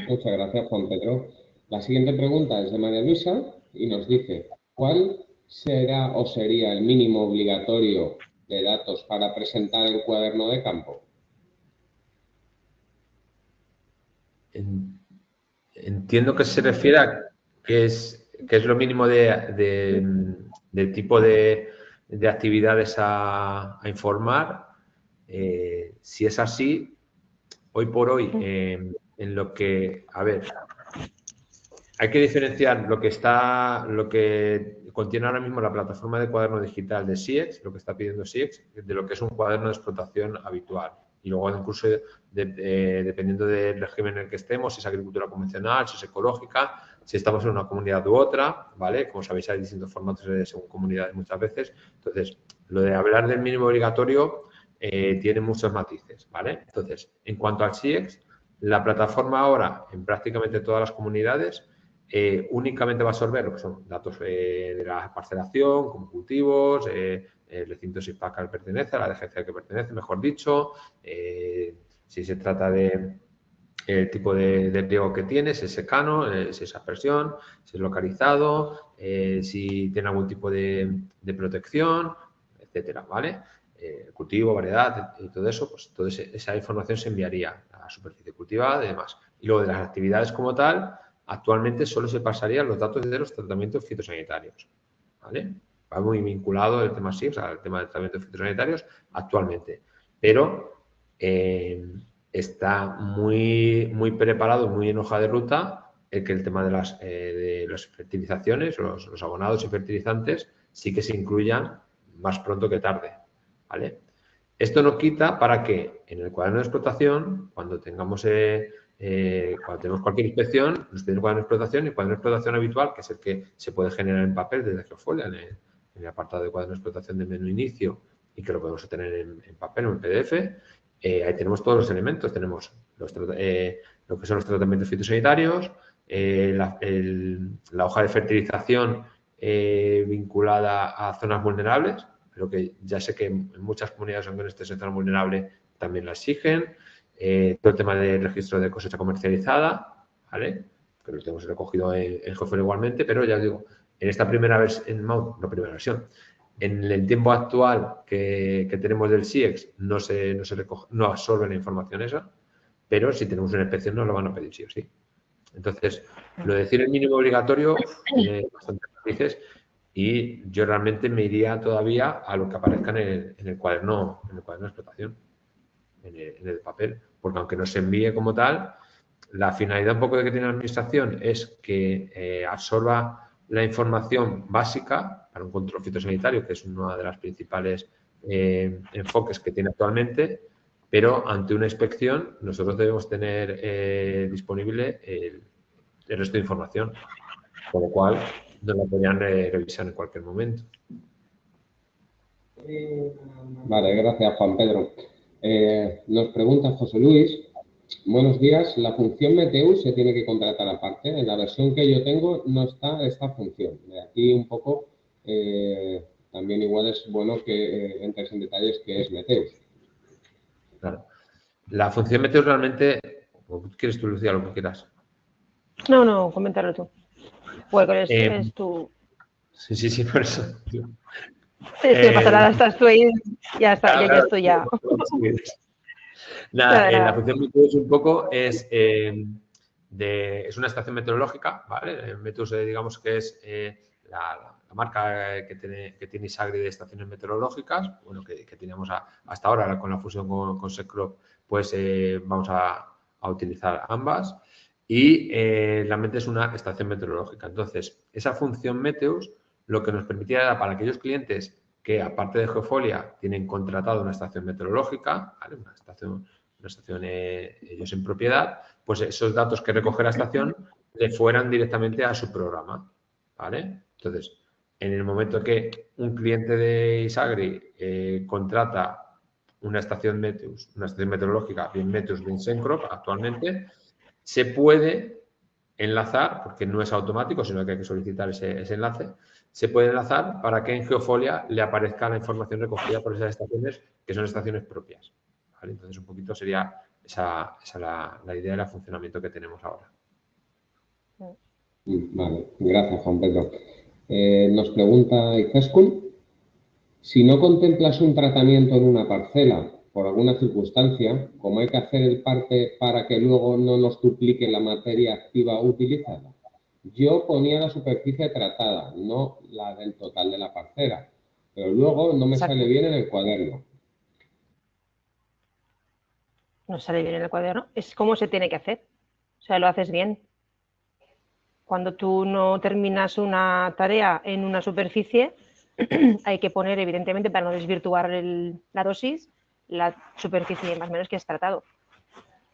Muchas gracias, Juan Pedro. La siguiente pregunta es de María Luisa y nos dice, ¿cuál será o sería el mínimo obligatorio de datos para presentar el cuaderno de campo? Entiendo que se refiere a qué es lo mínimo de tipo de actividades a informar. Si es así, hoy por hoy, en lo que, a ver, hay que diferenciar lo que contiene ahora mismo la plataforma de cuaderno digital de SIEX, lo que está pidiendo SIEX, de lo que es un cuaderno de explotación habitual. Y luego incluso dependiendo del régimen en el que estemos, si es agricultura convencional, si es ecológica, si estamos en una comunidad u otra, ¿vale? Como sabéis, hay distintos formatos según comunidades muchas veces. Entonces, lo de hablar del mínimo obligatorio tiene muchos matices, ¿vale? Entonces, en cuanto al SIEX, la plataforma ahora, en prácticamente todas las comunidades, únicamente va a absorber lo que son datos de la parcelación, como cultivos, el recinto SIPAC al pertenece, a la DGC al que pertenece, mejor dicho, si se trata de el tipo de riego que tiene, si es secano, si es aspersión, si es localizado, si tiene algún tipo de protección, etcétera, ¿vale? Cultivo, variedad y todo eso, pues toda esa información se enviaría a la superficie cultivada y demás. Y luego de las actividades como tal, actualmente solo se pasarían los datos de los tratamientos fitosanitarios, ¿vale? Va muy vinculado el tema SIEX al tema de tratamientos fitosanitarios actualmente, pero está muy, muy preparado, muy en hoja de ruta que el tema de las fertilizaciones, los abonados y fertilizantes sí que se incluyan más pronto que tarde, ¿vale? Esto no quita para que en el cuaderno de explotación, cuando tengamos cualquier inspección, nos piden el cuaderno de explotación y el cuaderno de explotación habitual, que es el que se puede generar en papel desde Geofolia, en el apartado de cuaderno de explotación de menú inicio y que lo podemos obtener en papel o en PDF. Ahí tenemos todos los elementos. Tenemos lo que son los tratamientos fitosanitarios, la hoja de fertilización vinculada a zonas vulnerables, pero que ya sé que en muchas comunidades, aunque no estés en zona vulnerable, también la exigen. Todo el tema del registro de cosecha comercializada, ¿vale? Que lo tenemos recogido en Geofolio igualmente, pero ya os digo, en esta primera versión, no primera versión, en el tiempo actual que tenemos del SIEX no no absorbe la información esa, pero si tenemos una inspección nos lo van a pedir sí o sí. Entonces, lo de decir el mínimo obligatorio tiene bastantes matices y yo realmente me iría todavía a lo que aparezca en el cuaderno de explotación, en el papel, porque aunque no se envíe como tal, la finalidad un poco de que tiene la administración es que absorba la información básica para un control fitosanitario, que es uno de los principales enfoques que tiene actualmente, pero ante una inspección nosotros debemos tener disponible el resto de información, con lo cual nos la podrían revisar en cualquier momento. Vale, gracias Juan Pedro. Nos pregunta José Luis, buenos días, la función Meteus se tiene que contratar aparte. En la versión que yo tengo no está esta función. De aquí un poco, también igual es bueno que entres en detalles qué es Meteus. Claro. La función Meteus realmente, ¿quieres tú, Lucía, lo que quieras? No, coméntalo tú. Bueno, es tu... Sí, por eso. Es que pasa nada, estás tú ahí, ya está, ya estoy ya. Nada, la función Meteus un poco es una estación meteorológica, ¿vale? Meteus, digamos que es la marca que tiene Isagri de estaciones meteorológicas, bueno, que teníamos hasta ahora con la fusión con Secrop, pues vamos a utilizar ambas. Y realmente es una estación meteorológica. Entonces, esa función Meteus lo que nos permitía era para aquellos clientes que, aparte de Geofolia, tienen contratado una estación meteorológica, ¿vale? Una estación ellos en propiedad, pues esos datos que recoge la estación le fueran directamente a su programa, ¿vale? Entonces, en el momento que un cliente de Isagri contrata una estación Meteus, una estación meteorológica, bien Meteus, bien Sencrop, actualmente, se puede enlazar, porque no es automático, sino que hay que solicitar ese enlace, se puede enlazar para que en Geofolia le aparezca la información recogida por esas estaciones, que son estaciones propias. ¿Vale? Entonces, un poquito sería esa la idea del funcionamiento que tenemos ahora. Vale, gracias Juan Pedro. Nos pregunta Izaskun, si no contemplas un tratamiento en una parcela por alguna circunstancia, ¿cómo hay que hacer el parte para que luego no nos duplique la materia activa utilizada? Yo ponía la superficie tratada, no la del total de la parcela, pero luego no me sale bien en el cuaderno. No sale bien en el cuaderno, es como se tiene que hacer, o sea, lo haces bien. Cuando tú no terminas una tarea en una superficie, hay que poner, evidentemente, para no desvirtuar la dosis, la superficie más o menos que has tratado.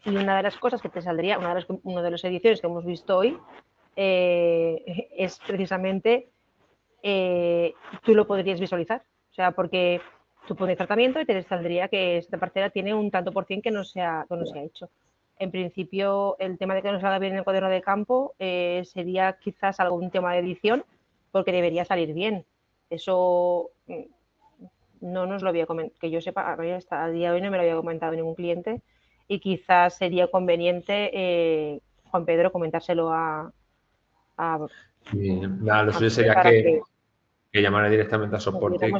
Y una de las cosas que te saldría, una de las ediciones que hemos visto hoy, es precisamente, tú lo podrías visualizar. O sea, porque tú pones tratamiento y te saldría que esta parcela tiene un tanto por cien que no se ha hecho. En principio, el tema de que no salga bien en el cuaderno de campo sería quizás algún tema de edición, porque debería salir bien. Eso no nos lo había comentado, que yo sepa, hasta el día de hoy no me lo había comentado ningún cliente y quizás sería conveniente, Juan Pedro, comentárselo a lo suyo sería que llamara directamente a soporte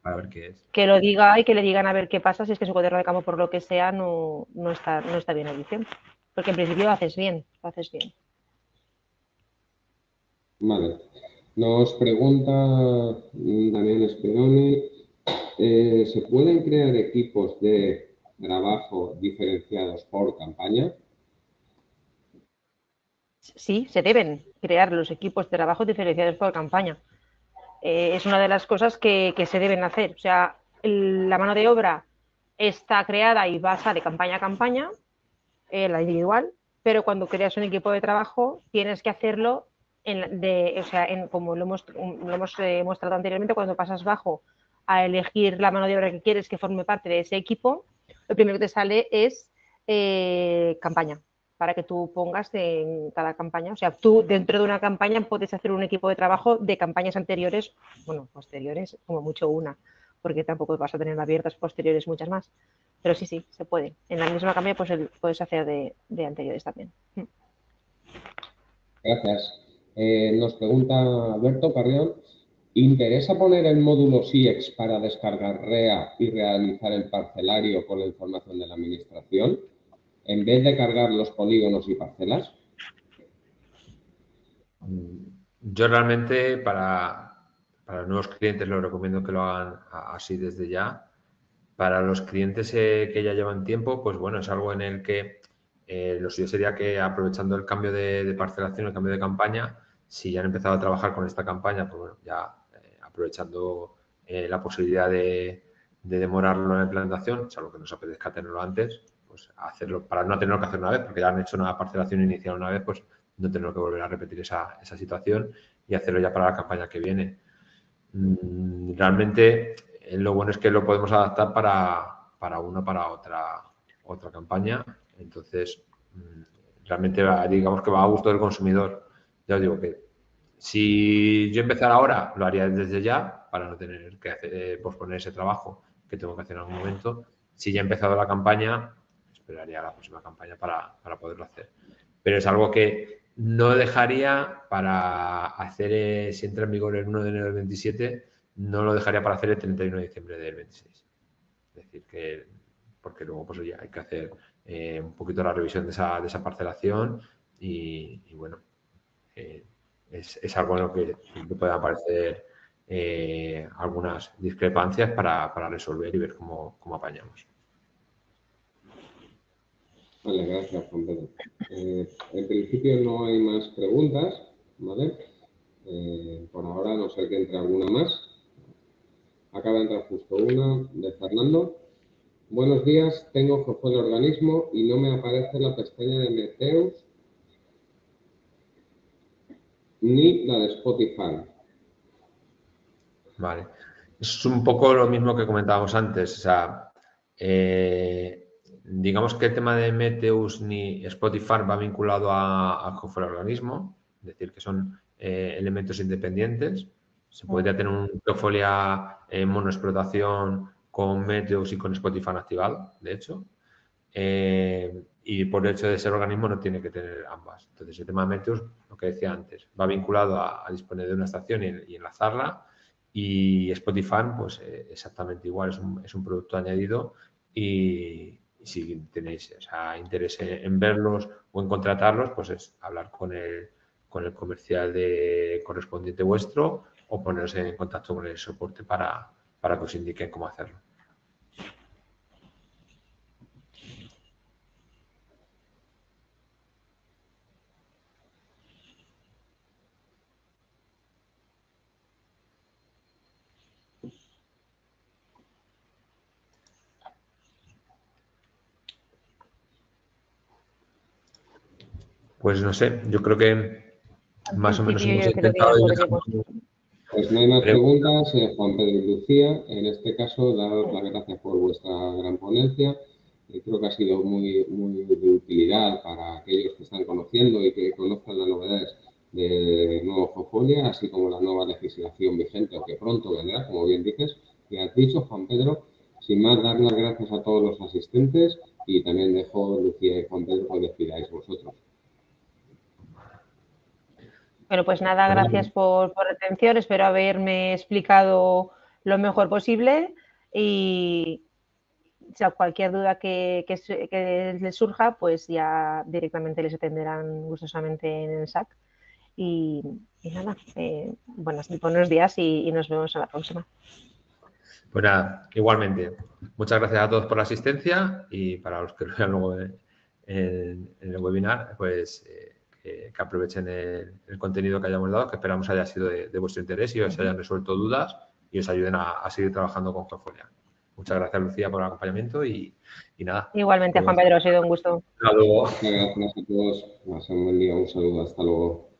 para ver qué es. Que lo diga y que le digan a ver qué pasa si es que su cuaderno de campo, por lo que sea, no está bien en edición. Porque en principio lo haces bien. Vale. Nos pregunta Daniel Esperone, ¿se pueden crear equipos de trabajo diferenciados por campaña? Sí, se deben crear los equipos de trabajo diferenciados por campaña. Es una de las cosas que se deben hacer. O sea, la mano de obra está creada y basa de campaña a campaña, la individual, pero cuando creas un equipo de trabajo tienes que hacerlo como lo hemos mostrado anteriormente, cuando pasas bajo a elegir la mano de obra que quieres que forme parte de ese equipo, lo primero que te sale es campaña, para que tú pongas en cada campaña. O sea, tú dentro de una campaña puedes hacer un equipo de trabajo de campañas anteriores, bueno, posteriores, como mucho una, porque tampoco vas a tener abiertas posteriores muchas más. Pero sí, se puede. En la misma campaña pues, puedes hacer de anteriores también. Gracias. Nos pregunta Alberto Carrión, ¿interesa poner el módulo SIEX para descargar REA y realizar el parcelario con la información de la administración, en vez de cargar los polígonos y parcelas? Yo realmente para los nuevos clientes les recomiendo que lo hagan así desde ya. Para los clientes que ya llevan tiempo, pues bueno, es algo en el que lo suyo sería que aprovechando el cambio de parcelación, el cambio de campaña, si ya han empezado a trabajar con esta campaña, pues bueno, ya aprovechando la posibilidad de demorarlo en la implantación, salvo que nos apetezca tenerlo antes, pues hacerlo para no tener que hacer una vez, porque ya han hecho una parcelación inicial una vez, pues no tener que volver a repetir esa situación y hacerlo ya para la campaña que viene. Realmente lo bueno es que lo podemos adaptar para otra campaña. Entonces, realmente digamos que va a gusto del consumidor. Ya os digo que si yo empezara ahora, lo haría desde ya para no tener que posponer ese trabajo que tengo que hacer en algún momento. Si ya he empezado la campaña, esperaría la próxima campaña para poderlo hacer. Pero es algo que no dejaría para hacer, si entra en vigor el 1 de enero del 27, no lo dejaría para hacer el 31 de diciembre del 26. Es decir, que porque luego pues ya hay que hacer un poquito la revisión de esa parcelación y bueno, es algo en lo que pueden aparecer algunas discrepancias para resolver y ver cómo apañamos. Vale, gracias, Juan Pedro. En principio no hay más preguntas, ¿vale? Por ahora, no sé que entre alguna más. Acaba de entrar justo una de Fernando. Buenos días, tengo Jofo el organismo y no me aparece la pestaña de Meteus ni la de Spotify. Vale. Es un poco lo mismo que comentábamos antes. O sea, digamos que el tema de Meteus ni Spotify va vinculado a Jofo el organismo, es decir, que son elementos independientes. Se podría tener un Geofolia en monoexplotación con Meteus y con Spotify activado, de hecho. Y por el hecho de ser organismo no tiene que tener ambas. Entonces, el tema de Meteus, lo que decía antes, va vinculado a disponer de una estación y enlazarla. Y Spotify, pues exactamente igual, es un producto añadido y si tenéis interés en verlos o en contratarlos, pues es hablar con el comercial correspondiente vuestro o poneros en contacto con el soporte para que os indiquen cómo hacerlo. Pues no sé, yo creo que más o menos hemos intentado. Pues no hay más preguntas, Juan Pedro y Lucía. En este caso, daros las gracias por vuestra gran ponencia. Creo que ha sido muy de utilidad para aquellos que están conociendo y que conozcan las novedades del nuevo Geofolia, así como la nueva legislación vigente o que pronto vendrá, como bien dices. Y has dicho, Juan Pedro, sin más, dar las gracias a todos los asistentes y también dejo, Lucía y Juan Pedro, que os despidáis vosotros. Bueno, pues nada, gracias por la atención. Espero haberme explicado lo mejor posible y cualquier duda que les surja, pues ya directamente les atenderán gustosamente en el SAC. Y nada, buenos días y nos vemos a la próxima. Pues nada, igualmente. Muchas gracias a todos por la asistencia y para los que lo vean luego en el webinar, pues que aprovechen el contenido que hayamos dado, que esperamos haya sido de vuestro interés y os hayan resuelto dudas y os ayuden a seguir trabajando con Geofolia. Muchas gracias, Lucía, por el acompañamiento y nada. Igualmente, Juan Pedro, ha sido un gusto. Hasta luego. Muchas gracias a todos. Pasen un buen día. Un saludo. Hasta luego.